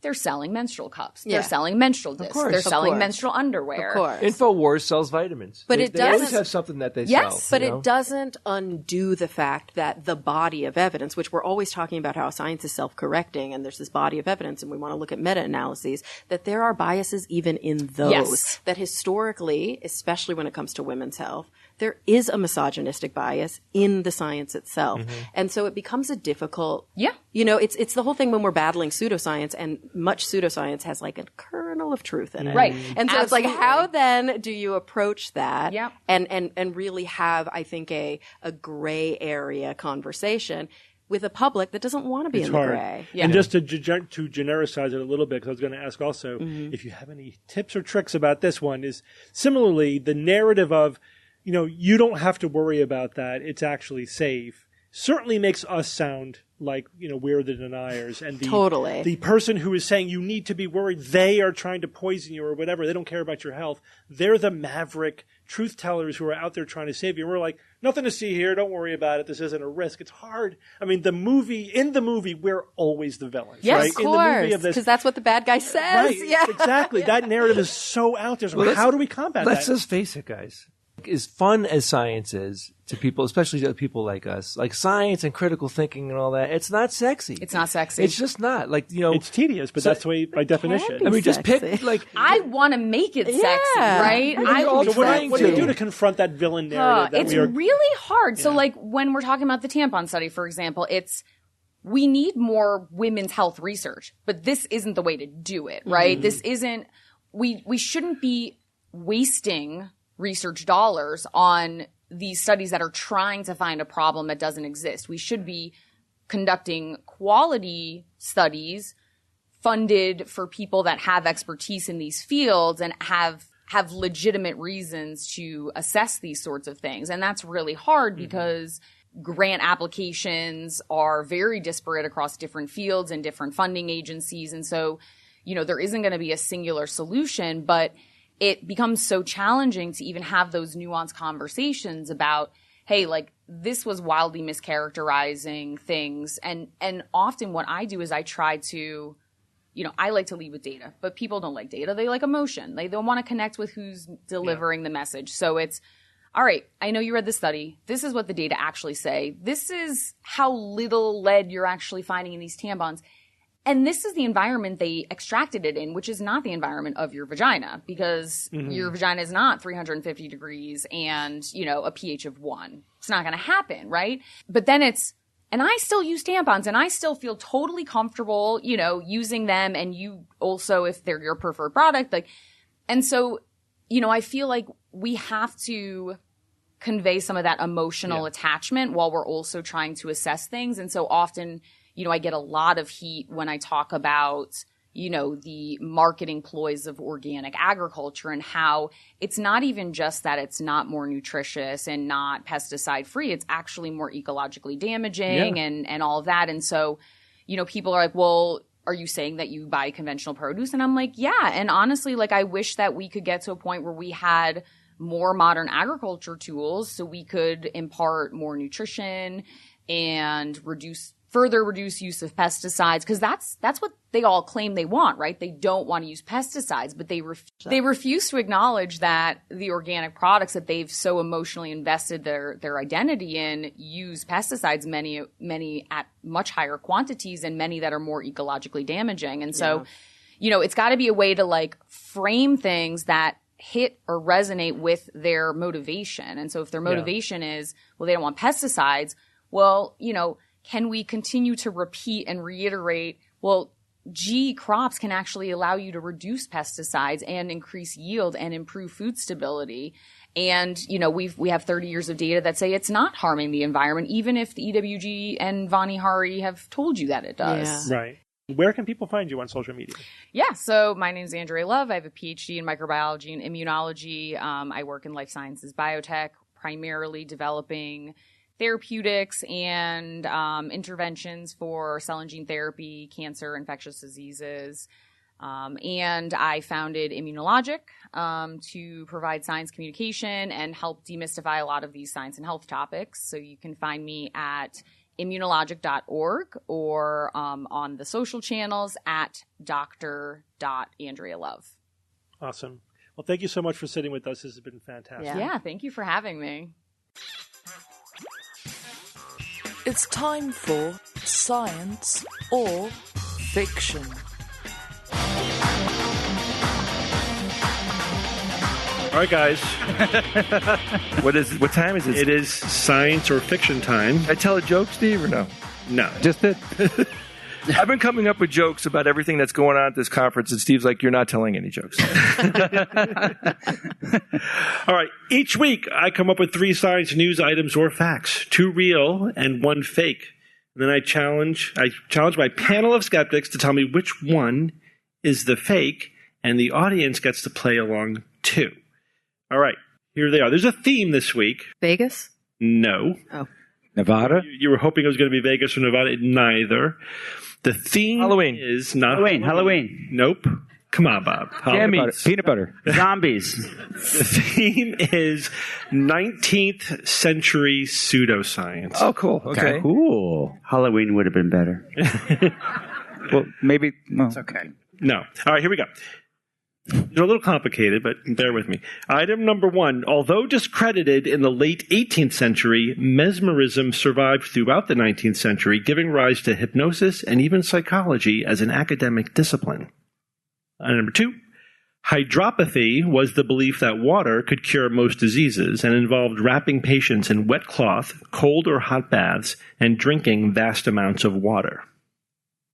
they're selling menstrual cups. Yeah. They're selling menstrual discs. course. They're Of selling course. menstrual underwear. Of course. InfoWars sells vitamins. But they always have something that they Yes, sell. But it doesn't undo the fact that the body of evidence, which we're always talking about how science is self-correcting and there's this body of evidence and we want to look at meta-analyses, that there are biases even in those. Yes. That historically, especially when it comes to women's health, there is a misogynistic bias in the science itself. And so it becomes a difficult, it's the whole thing when we're battling pseudoscience, and much pseudoscience has like a kernel of truth in it. Right. And so Absolutely. it's like, how then do you approach that Yep. and really have, I think, a gray area conversation with a public that doesn't want to be It's in the hard. gray? And just to genericize it a little bit, because I was going to ask also if you have any tips or tricks about this one, is similarly the narrative of, you don't have to worry about that. It's actually safe. Certainly makes us sound like, we're the deniers. And the person who is saying you need to be worried, they are trying to poison you or whatever. They don't care about your health. They're the maverick truth tellers who are out there trying to save you. And we're like, nothing to see here. Don't worry about it. This isn't a risk. It's hard. I mean, in the movie, we're always the villains, Yes, right? of In the movie course, of this, because that's what the bad guy says. right? Yeah. Exactly. That narrative is so out there. So how do we combat Let's that? just face it, guys. As fun as science is to people, especially to people like us, like science and critical thinking and all that, it's not sexy. It's not sexy. It's just not. Like, It's tedious, but that's the way by definition. be I mean, just pick sexy. like I want to make it sexy, right? But you're all So trying what do you to. do to confront that villain narrative? That It's we are, really hard. So like when we're talking about the tampon study, for example, we need more women's health research, but this isn't the way to do it, right? This isn't, we shouldn't be wasting research dollars on these studies that are trying to find a problem that doesn't exist. We should be conducting quality studies funded for people that have expertise in these fields and have legitimate reasons to assess these sorts of things. And that's really hard because grant applications are very disparate across different fields and different funding agencies. And so, there isn't going to be a singular solution, but it becomes so challenging to even have those nuanced conversations about, hey, like this was wildly mischaracterizing things. And often what I do is I try to, I like to lead with data, but people don't like data. They like emotion. They don't want to connect with who's delivering the message. So all right, I know you read the study. This is what the data actually say. This is how little lead you're actually finding in these tampons. And this is the environment they extracted it in, which is not the environment of your vagina, because your vagina is not 350 degrees and, a pH of 1. It's not going to happen, right? But then and I still use tampons and I still feel totally comfortable, using them. And you also, if they're your preferred product, and so, I feel like we have to convey some of that emotional attachment while we're also trying to assess things. And so often, I get a lot of heat when I talk about, the marketing ploys of organic agriculture and how it's not even just that it's not more nutritious and not pesticide free. It's actually more ecologically damaging and all of that. And so, people are like, well, are you saying that you buy conventional produce? And I'm like, yeah. And honestly, I wish that we could get to a point where we had more modern agriculture tools so we could impart more nutrition and further reduce use of pesticides, because that's what they all claim they want, right? They don't want to use pesticides, but they refuse to acknowledge that the organic products that they've so emotionally invested their identity in use pesticides, many at much higher quantities and many that are more ecologically damaging. And so, it's got to be a way to frame things that hit or resonate with their motivation. And so if their motivation is, well, they don't want pesticides, well, can we continue to repeat and reiterate, well, crops can actually allow you to reduce pesticides and increase yield and improve food stability. And, we have 30 years of data that say it's not harming the environment, even if the EWG and Vani Hari have told you that it does. Yeah. Right. Where can people find you on social media? Yeah, so my name is Andrea Love. I have a PhD in microbiology and immunology. I work in life sciences biotech, primarily developing therapeutics and interventions for cell and gene therapy, cancer, infectious diseases. And I founded Immunologic to provide science communication and help demystify a lot of these science and health topics. So you can find me at immunologic.org or on the social channels at dr.andrealove. Awesome. Well, thank you so much for sitting with us. This has been fantastic. Yeah, thank you for having me. It's time for Science or Fiction. All right, guys. What time is it? It is Science or Fiction time. I tell a joke, Steve, or no? No. Just it. I've been coming up with jokes about everything that's going on at this conference, and Steve's like, you're not telling any jokes. All right. Each week, I come up with 3 science news items or facts, 2 real and 1 fake. And then I challenge my panel of skeptics to tell me which one is the fake, and the audience gets to play along too. All right. Here they are. There's a theme this week. Vegas? No. Oh. Nevada? You were hoping it was going to be Vegas or Nevada. Neither. The theme is not Halloween. Nope. Come on, Bob. Peanut butter. Zombies. The theme is 19th century pseudoscience. Oh, cool. Okay. Cool. Halloween would have been better. Well, maybe. No. It's okay. No. All right, here we go. They're a little complicated, but bear with me. Item number 1. Although discredited in the late 18th century, mesmerism survived throughout the 19th century, giving rise to hypnosis and even psychology as an academic discipline. Item number 2. Hydropathy was the belief that water could cure most diseases and involved wrapping patients in wet cloth, cold or hot baths, and drinking vast amounts of water.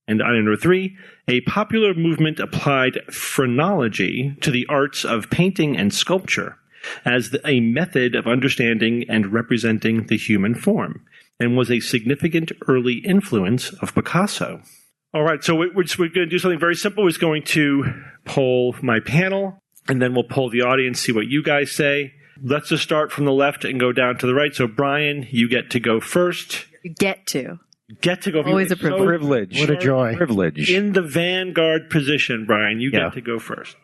And item number 3, a popular movement applied phrenology to the arts of painting and sculpture as a method of understanding and representing the human form, and was a significant early influence of Picasso. All right, so we're going to do something very simple. We're going to poll my panel, and then we'll poll the audience, see what you guys say. Let's just start from the left and go down to the right. So, Brian, you get to go first. You get to. Always a privilege. Privilege. What a joy. Privilege. In the vanguard position, Brian, you get to go first.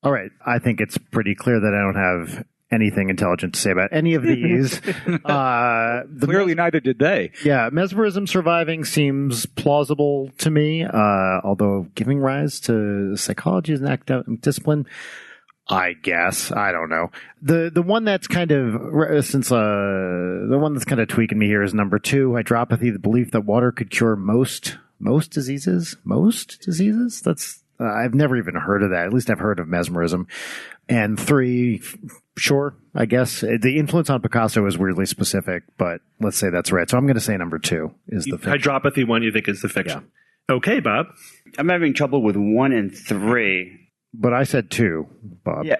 All right. I think it's pretty clear that I don't have anything intelligent to say about any of these. Clearly, neither did they. Yeah, mesmerism surviving seems plausible to me, although giving rise to psychology as an academic discipline, I guess. I don't know. The one that's kind of the one that's kind of tweaking me here is number 2, hydropathy, the belief that water could cure most diseases. Most diseases? That's I've never even heard of that. At least I've heard of mesmerism. And 3, sure, I guess. The influence on Picasso is weirdly specific, but let's say that's right. So I'm going to say number 2 is the fiction. Hydropathy one you think is the fiction. Yeah. Okay, Bob. I'm having trouble with 1 and 3. But I said 2, Bob. Yeah.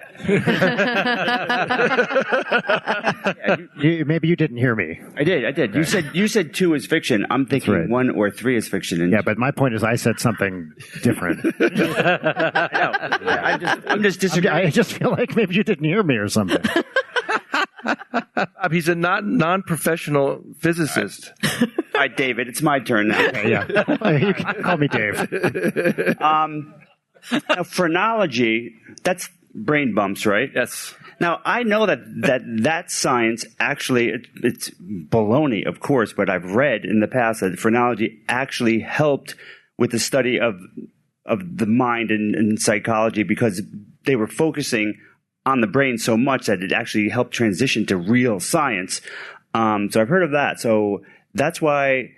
Maybe you didn't hear me. I did. Okay. You said 2 is fiction. I'm thinking right. 1 or 3 is fiction. Yeah, but my point is I said something different. I know. I'm just disagreeing. I just feel like maybe you didn't hear me or something. He's a non-professional physicist. All right, David, it's my turn now. Okay, yeah. You can call me Dave. Now, phrenology, that's brain bumps, right? Yes. Now, I know that science actually, it's baloney, of course, but I've read in the past that phrenology actually helped with the study of the mind and psychology because they were focusing on the brain so much that it actually helped transition to real science. So I've heard of that. So that's why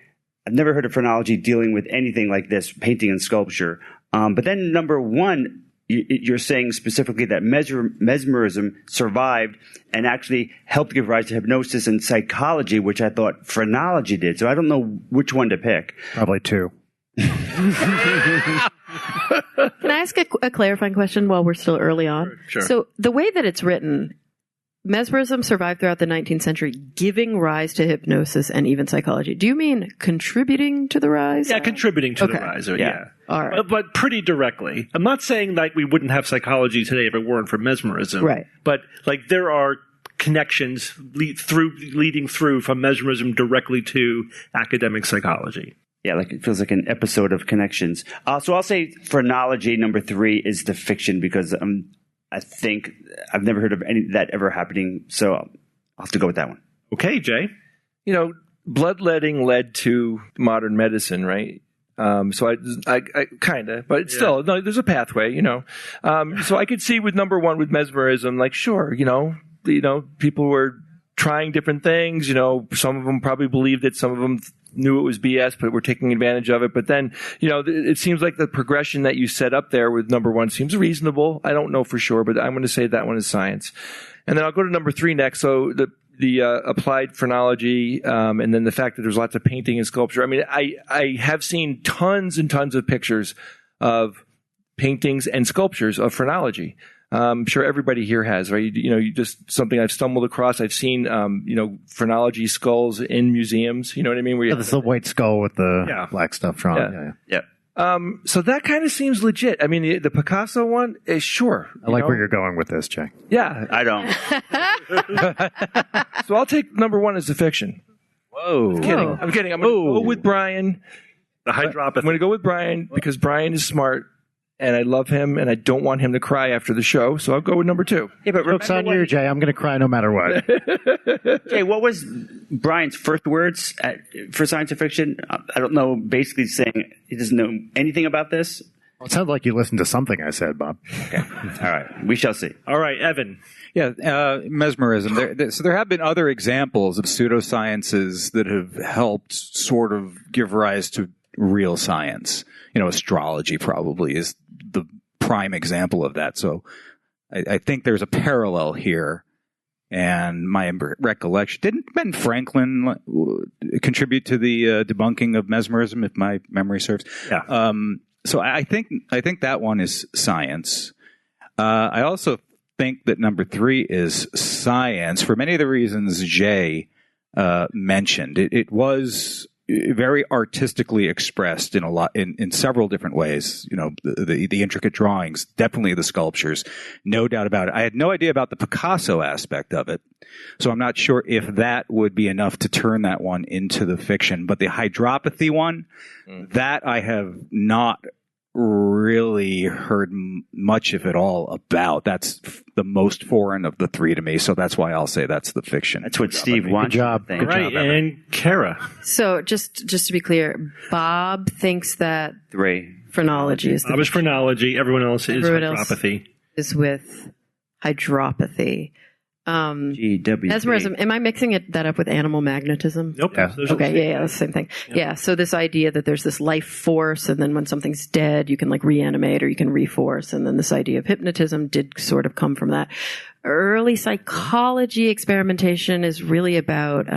I've never heard of phrenology dealing with anything like this, painting and sculpture. But then number 1, you're saying specifically that mesmerism survived and actually helped give rise to hypnosis and psychology, which I thought phrenology did. So I don't know which one to pick. Probably 2. Can I ask a clarifying question while we're still early on? Sure. So the way that it's written, mesmerism survived throughout the 19th century, giving rise to hypnosis and even psychology. Do you mean contributing to the rise? Yeah, contributing to the rise. Yeah. All right. But pretty directly. I'm not saying like we wouldn't have psychology today if it weren't for mesmerism. Right. But like there are connections leading through from mesmerism directly to academic psychology. Yeah, like it feels like an episode of Connections. So I'll say phrenology, number 3, is the fiction because I think I've never heard of any that ever happening, so I'll have to go with that one. Okay, Jay. Bloodletting led to modern medicine, right? So I kind of, but still, no, there's a pathway, So I could see with number 1 with mesmerism, like, sure, people were trying different things. Some of them probably believed it, some of them knew it was BS, but were taking advantage of it. But then, it seems like the progression that you set up there with number 1 seems reasonable. I don't know for sure, but I'm going to say that one is science. And then I'll go to number 3 next. So the applied phrenology, and then the fact that there's lots of painting and sculpture. I mean, I have seen tons and tons of pictures of paintings and sculptures of phrenology. I'm sure everybody here has, right? You just something I've stumbled across. I've seen, phrenology skulls in museums. You know what I mean? Where it's the white skull with the black stuff drawn. Yeah. So that kind of seems legit. I mean, the Picasso one is sure. I like where you're going with this, Jay. Yeah. I don't. So I'll take number 1 as the fiction. Whoa. I'm kidding. I'm going to go with Brian. The hydropathy. I'm going to go with Brian because Brian is smart. And I love him, and I don't want him to cry after the show, so I'll go with number 2. Yeah, but joke's on you, Jay. I'm going to cry no matter what. Jay, what was Brian's first words for science fiction? I don't know, basically saying he doesn't know anything about this. Well, it sounds like you listened to something I said, Bob. Okay. All right. We shall see. All right, Evan. Yeah, mesmerism. So there have been other examples of pseudosciences that have helped sort of give rise to real science. Astrology probably is the prime example of that. So I think there's a parallel here. And my recollection, didn't Ben Franklin contribute to the debunking of mesmerism, if my memory serves? Yeah. So I think that one is science. I also think that number 3 is science for many of the reasons Jay mentioned. It was very artistically expressed in several different ways. The intricate drawings, definitely the sculptures, no doubt about it. I had no idea about the Picasso aspect of it, so I'm not sure if that would be enough to turn that one into the fiction. But the hydropathy one, that I have not really heard much, if at all, about. That's the most foreign of the 3 to me, so that's why I'll say that's the fiction. That's what Steve wants. Good job. Good job, and Kara. So just to be clear, Bob thinks that 3 phrenology is the Bob is phrenology. Everyone else is hydropathy. is with hydropathy. GWP. Mesmerism. Am I mixing that up with animal magnetism? Nope. Yeah. Okay, yeah, that's the same thing. Yeah. So this idea that there's this life force, and then when something's dead, you can like reanimate or you can reforce, and then this idea of hypnotism did sort of come from that. Early psychology experimentation is really about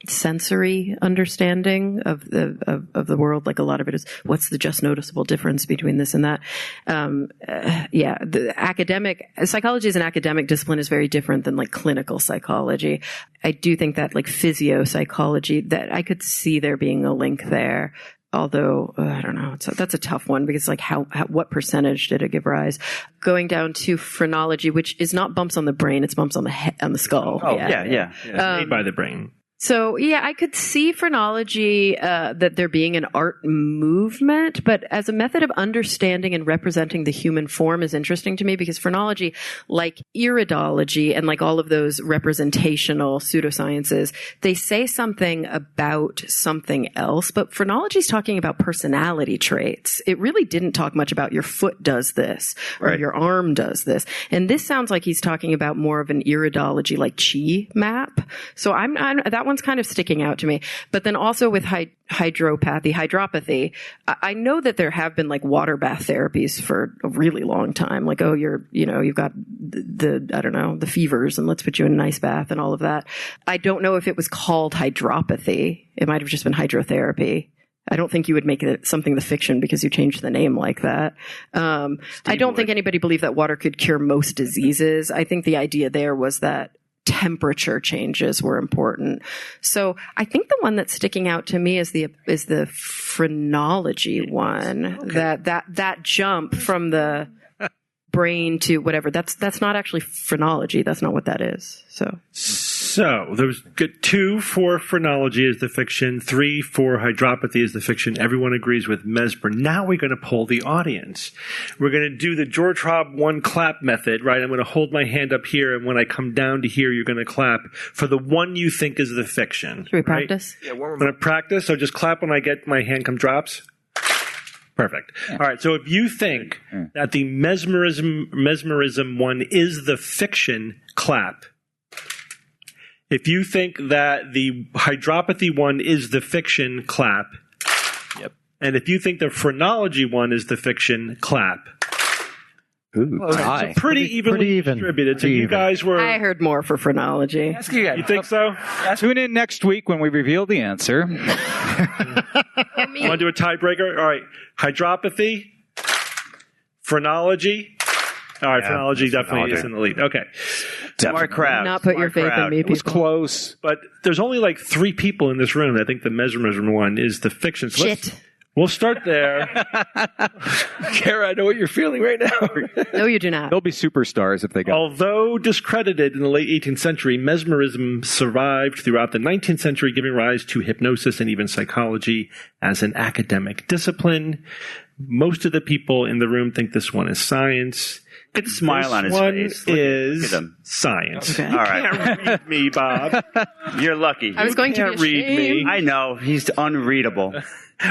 sensory understanding of the world. Like a lot of it is, what's the just noticeable difference between this and that? The academic psychology as an academic discipline is very different than like clinical psychology. I do think that like physiopsychology, that I could see there being a link there. Although, I don't know, that's a tough one because like what percentage did it give rise? Going down to phrenology, which is not bumps on the brain, it's bumps on the skull. Oh, yeah. It's made by the brain. So yeah, I could see phrenology, that there being an art movement, but as a method of understanding and representing the human form is interesting to me because phrenology, like iridology and like all of those representational pseudosciences, they say something about something else, but phrenology is talking about personality traits. It really didn't talk much about your foot does this or your arm does this. And this sounds like he's talking about more of an iridology like chi map. So I'm that one's kind of sticking out to me. But then also with hydropathy, I know that there have been like water bath therapies for a really long time. Like, oh, you've got the fevers and let's put you in an ice bath and all of that. I don't know if it was called hydropathy. It might have just been hydrotherapy. I don't think you would make it something the fiction because you changed the name like that. I don't think anybody believed that water could cure most diseases. I think the idea there was that temperature changes were important. So I think the one that's sticking out to me is the phrenology one. Okay. That jump from the brain to whatever. That's not actually phrenology. That's not what that is. So there was 2 for phrenology as the fiction, 3 for hydropathy as the fiction. Everyone agrees with Mesmer. Now we're going to poll the audience. We're going to do the George Hobb 1 clap method, right? I'm going to hold my hand up here, and when I come down to here, you're going to clap for the one you think is the fiction. Should we practice? Yeah, we're going to practice. So just clap when I get my hand drops. Perfect. All right. So if you think that the mesmerism one is the fiction, clap. If you think that the hydropathy one is the fiction, clap. Yep. And if you think the phrenology one is the fiction, clap. Ooh, so pretty evenly distributed. So you guys were... I heard more for phrenology. You think so? Tune in next week when we reveal the answer. Want to do a tiebreaker? All right. Hydropathy, phrenology. All right, phrenology definitely is in the lead. Okay. Smart crowd. Not put your faith in me, It was people. close. But there's only like 3 people in this room that think the mesmerism one is the fiction. So we'll start there. Kara, I know what you're feeling right now. No, you do not. They'll be superstars if they go. Although discredited in the late 18th century, mesmerism survived throughout the 19th century, giving rise to hypnosis and even psychology as an academic discipline. Most of the people in the room think this one is science. Good smile on his face. This one is science. Okay. You All right. can't read me, Bob. You're lucky. I was going to can't be read ashamed. me. I know. He's unreadable.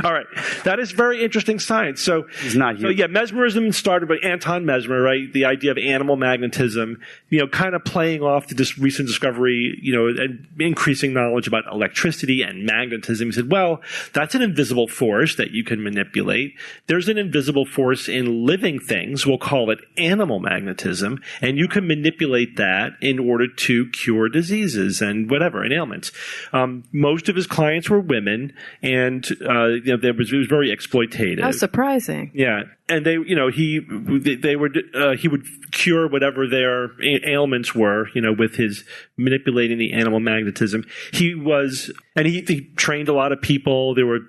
All right. That is very interesting science. So, He's not so human. yeah, mesmerism started by Anton Mesmer, right? The idea of animal magnetism, kind of playing off this recent discovery, and increasing knowledge about electricity and magnetism. He said, well, that's an invisible force that you can manipulate. There's an invisible force in living things. We'll call it animal magnetism. And you can manipulate that in order to cure diseases and whatever, and ailments. Most of his clients were women, and it was very exploitative. How surprising. Yeah, and he would cure whatever their ailments were, with his manipulating the animal magnetism. He trained a lot of people. There were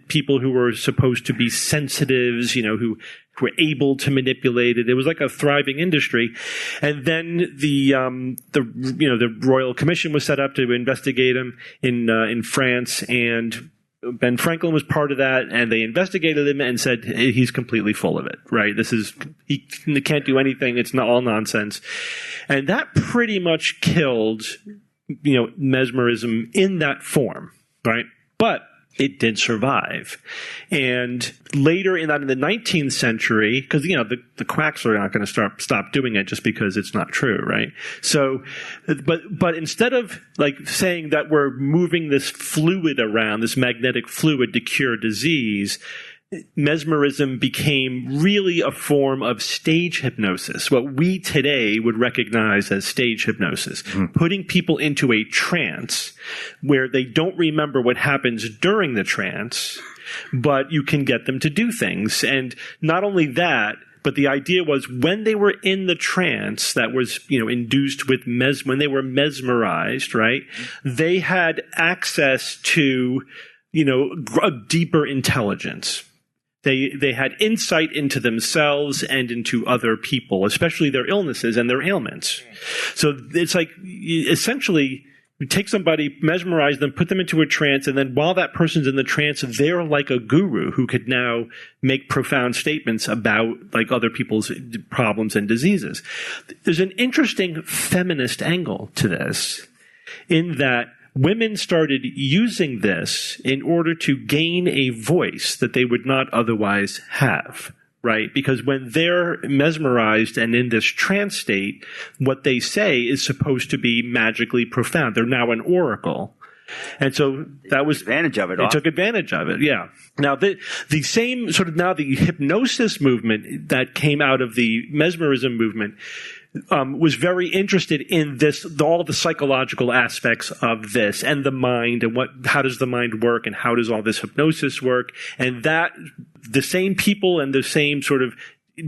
people who were supposed to be sensitives, who were able to manipulate it. It was like a thriving industry. And then the Royal Commission was set up to investigate him in France, and Ben Franklin was part of that, and they investigated him and said he's completely full of it, right? He can't do anything. It's not all nonsense. And that pretty much killed, mesmerism in that form, right? But it did survive. And later in the 19th century, because, the quacks are not going to stop doing it just because it's not true, right? So, but instead of saying that we're moving this fluid around, this magnetic fluid to cure disease, mesmerism became really a form of stage hypnosis, what we today would recognize as stage hypnosis, putting people into a trance where they don't remember what happens during the trance, but you can get them to do things. And not only that, but the idea was when they were in the trance that was, induced with when they were mesmerized, right, they had access to, a deeper intelligence. They had insight into themselves and into other people, especially their illnesses and their ailments. So it's essentially you take somebody, mesmerize them, put them into a trance, and then while that person's in the trance, they're like a guru who could now make profound statements about other people's problems and diseases. There's an interesting feminist angle to this in that women started using this in order to gain a voice that they would not otherwise have, right? Because when they're mesmerized and in this trance state, what they say is supposed to be magically profound. They're now an oracle. And so that was advantage of it. They took advantage of it, yeah. Now the same sort of the hypnosis movement that came out of the mesmerism movement was very interested in all the psychological aspects of this and the mind and how does the mind work and how does all this hypnosis work, and that the same people and the same sort of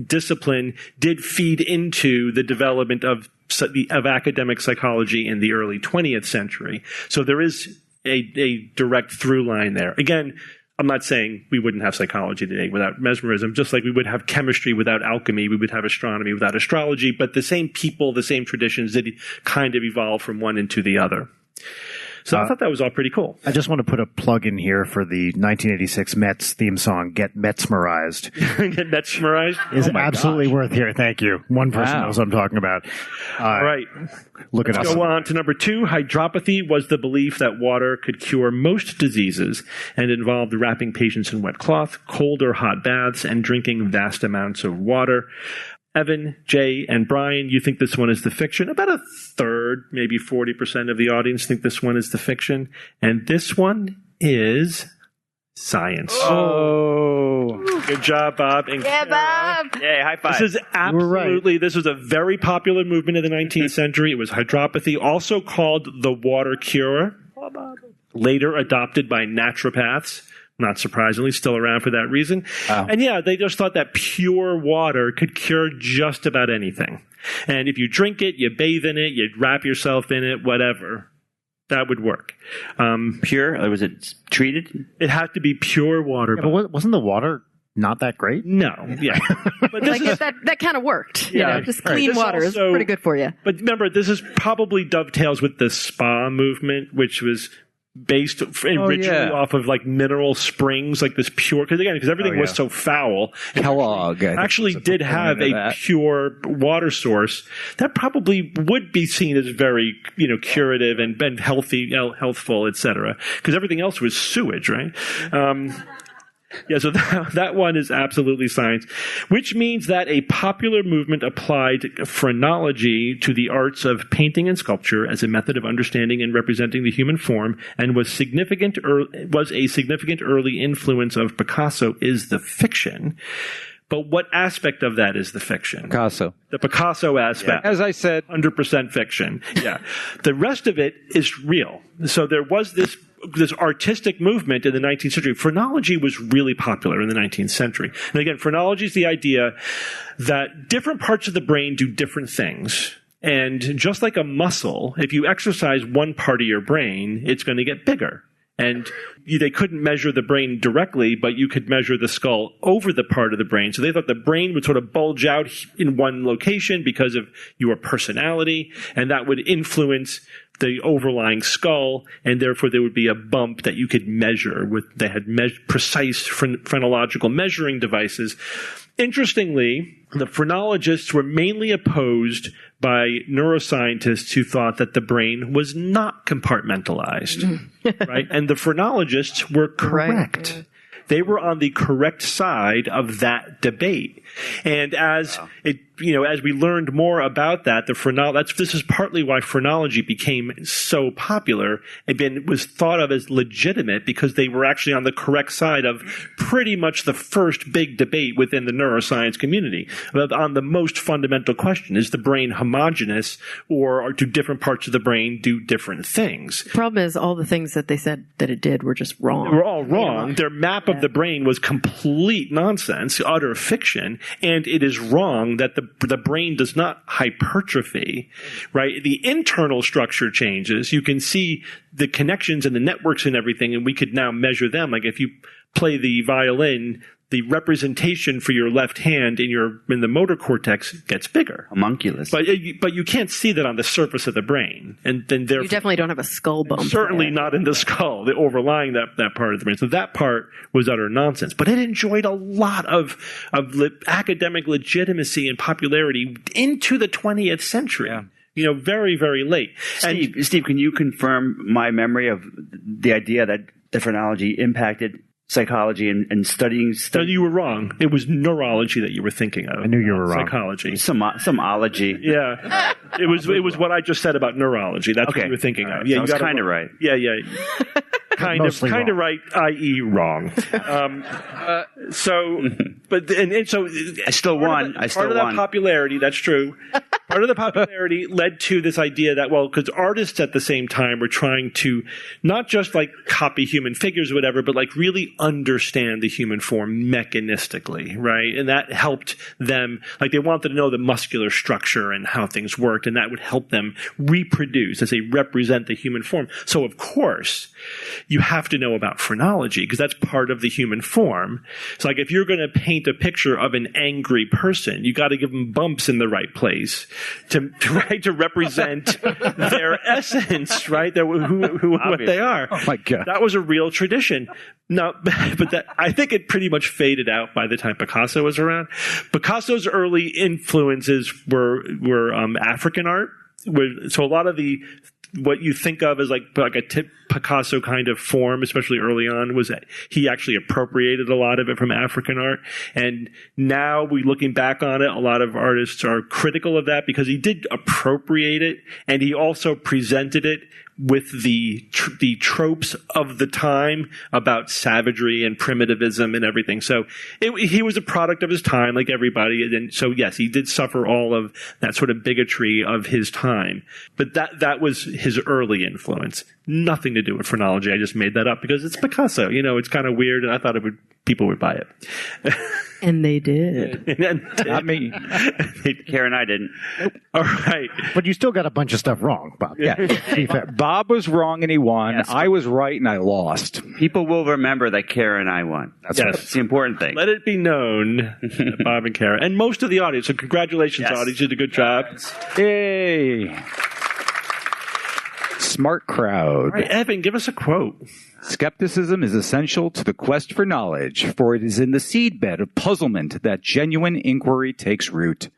discipline did feed into the development of academic psychology in the early 20th century. So there is a direct through line there. Again, I'm not saying we wouldn't have psychology today without mesmerism, just like we would have chemistry without alchemy, we would have astronomy without astrology, but the same people, the same traditions did kind of evolve from one into the other. So I thought that was all pretty cool. I just want to put a plug in here for the 1986 Mets theme song, Get Metsmerized. Get Metsmerized? Is absolutely worth hearing. Thank you. One person knows what I'm talking about. All right. Look at us. Let's go on to number 2. Hydropathy was the belief that water could cure most diseases and involved wrapping patients in wet cloth, cold or hot baths, and drinking vast amounts of water. Evan, Jay, and Brian, you think this one is the fiction. About a third, maybe 40% of the audience think this one is the fiction. And this one is science. Oh. Good job, Bob. And Yeah, Bob. Yeah, high five. This is absolutely, this was a very popular movement in the 19th century. It was hydropathy, also called the water cure, later adopted by naturopaths. Not surprisingly, still around for that reason. Wow. And yeah, they just thought that pure water could cure just about anything. And if you drink it, you bathe in it, you wrap yourself in it, whatever, that would work. Pure? Or was it treated? It had to be pure water. Yeah, but wasn't the water not that great? No. Yeah. But that kind of worked. Yeah. Just clean water is pretty good for you. But remember, this is probably dovetails with the spa movement, which was based originally off of mineral springs, this pure, because everything was so foul. Kellogg actually did have a pure water source that probably would be seen as very, curative and healthy, healthful, etc. Because everything else was sewage, right? Yeah, so that one is absolutely science, which means that a popular movement applied phrenology to the arts of painting and sculpture as a method of understanding and representing the human form, and was a significant early influence of Picasso is the fiction. But what aspect of that is the fiction? Picasso. The Picasso aspect. Yeah. As I said. 100% fiction. Yeah. The rest of it is real. So there was this artistic movement in the 19th century. Phrenology was really popular in the 19th century. And again, phrenology is the idea that different parts of the brain do different things. And just like a muscle, if you exercise one part of your brain, it's going to get bigger. And they couldn't measure the brain directly, but you could measure the skull over the part of the brain. So they thought the brain would sort of bulge out in one location because of your personality, and that would influence the overlying skull, and therefore there would be a bump that you could measure with. They had precise phrenological measuring devices. Interestingly, the phrenologists were mainly opposed by neuroscientists who thought that the brain was not compartmentalized, right? And the phrenologists were correct. Right. They were on the correct side of that debate. And as as we learned more about that, this is partly why phrenology became so popular and was thought of as legitimate, because they were actually on the correct side of pretty much the first big debate within the neuroscience community on the most fundamental question: is the brain homogeneous, or do different parts of the brain do different things? The problem is all the things that they said that it did were just wrong. They were all wrong. Their map of the brain was complete nonsense, utter fiction, and it is wrong that the brain does not hypertrophy, right? The internal structure changes. You can see the connections and the networks and everything, and we could now measure them. Like if you play the violin, the representation for your left hand in the motor cortex gets bigger. Homunculus. But you can't see that on the surface of the brain. And then therefore, You definitely don't have a skull bump. certainly not in the skull, the overlying that part of the brain. So that part was utter nonsense. But it enjoyed a lot of academic legitimacy and popularity into the 20th century. Yeah. Very, very late. Steve, can you confirm my memory of the idea that the phrenology impacted psychology and studying? No, you were wrong. It was neurology that you were thinking of. I knew you were wrong. Psychology. Some ology. Yeah. It was what I just said about neurology. That's what you were thinking of. Yeah, I was kind of right. Yeah. Kind of right, i.e. wrong. So I still won. Part of that popularity, that's true. Part of the popularity led to this idea that, because artists at the same time were trying to not just like copy human figures or whatever, but like really understand the human form mechanistically, right? And that helped them, like they wanted to know the muscular structure and how things worked, and that would help them reproduce as they represent the human form. So of course, you have to know about phrenology because that's part of the human form. So like if you're going to paint a picture of an angry person, you got to give them bumps in the right place to represent their essence, right? What they are. Oh my God. That was a real tradition. No, but I think it pretty much faded out by the time Picasso was around. Picasso's early influences were African art. So a lot of what you think of as like a Picasso kind of form, especially early on, was that he actually appropriated a lot of it from African art. And now looking back on it, a lot of artists are critical of that because he did appropriate it, and he also presented it with the tropes of the time about savagery and primitivism and everything. So he was a product of his time, like everybody. And so yes, he did suffer all of that sort of bigotry of his time. But that was his early influence. Nothing to do with phrenology. I just made that up because it's Picasso. It's kind of weird, and I thought people would buy it. And they did. Not me. Karen and I didn't. Nope. All right. But you still got a bunch of stuff wrong, Bob. Yeah. Bob was wrong and he won. Yes. I was right and I lost. People will remember that Karen and I won. That's the important thing. Let it be known that Bob and Karen, and most of the audience. So congratulations, audience. You did a good job. Yay. Smart crowd. All right, Evan, give us a quote. Skepticism is essential to the quest for knowledge, for it is in the seedbed of puzzlement that genuine inquiry takes root.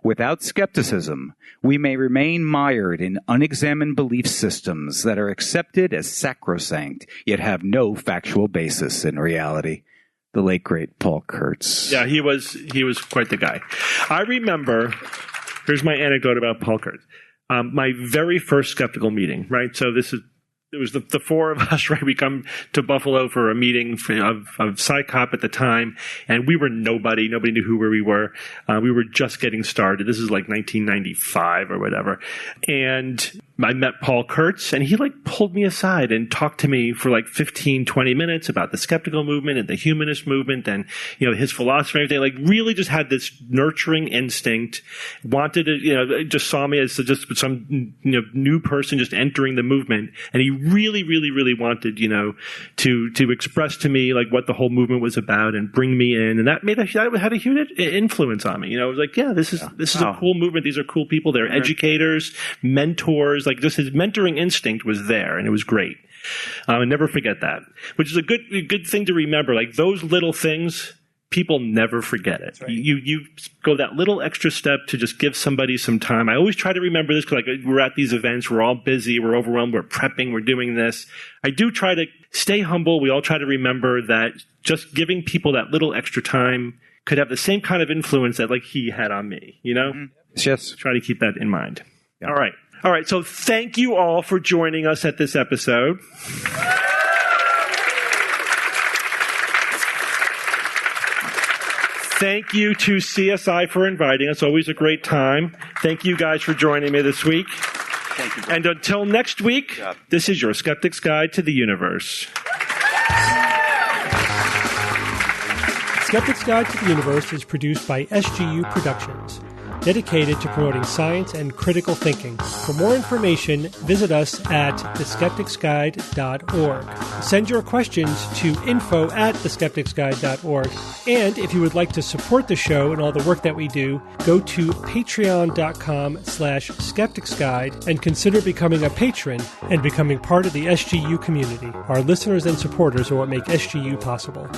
Without skepticism, we may remain mired in unexamined belief systems that are accepted as sacrosanct, yet have no factual basis in reality. The late, great Paul Kurtz. Yeah, he was quite the guy. I remember, here's my anecdote about Paul Kurtz. My very first skeptical meeting, right? So it was the four of us, right? We come to Buffalo for a meeting of PsyCop at the time, and we were nobody. Nobody knew who we were. We were just getting started. This is like 1995 or whatever. And I met Paul Kurtz, and he pulled me aside and talked to me for 15, 20 minutes about the skeptical movement and the humanist movement and, his philosophy and everything. Really just had this nurturing instinct, wanted to, just saw me as just some, new person just entering the movement. And he really, really, really wanted, to express to me what the whole movement was about and bring me in. And that had a huge influence on me. It was this is a cool movement. These are cool people. They're educators, mentors. like just his mentoring instinct was there, and it was great. And never forget that, which is a good thing to remember. Like those little things, people never forget it. Right. You go that little extra step to just give somebody some time. I always try to remember this because like we're at these events, we're all busy, we're overwhelmed, we're prepping, we're doing this. I do try to stay humble. We all try to remember that just giving people that little extra time could have the same kind of influence that like he had on me, you know? Yes. Try to keep that in mind. Yeah. All right. So thank you all for joining us at this episode. Thank you to CSI for inviting us. Always a great time. Thank you guys for joining me this week. Thank you. And until next week, this is your Skeptic's Guide to the Universe. Skeptic's Guide to the Universe is produced by SGU Productions, dedicated to promoting science and critical thinking. For more information, visit us at theskepticsguide.org. Send your questions to info@theskepticsguide.org. And if you would like to support the show and all the work that we do, go to patreon.com/skepticsguide and consider becoming a patron and becoming part of the SGU community. Our listeners and supporters are what make SGU possible.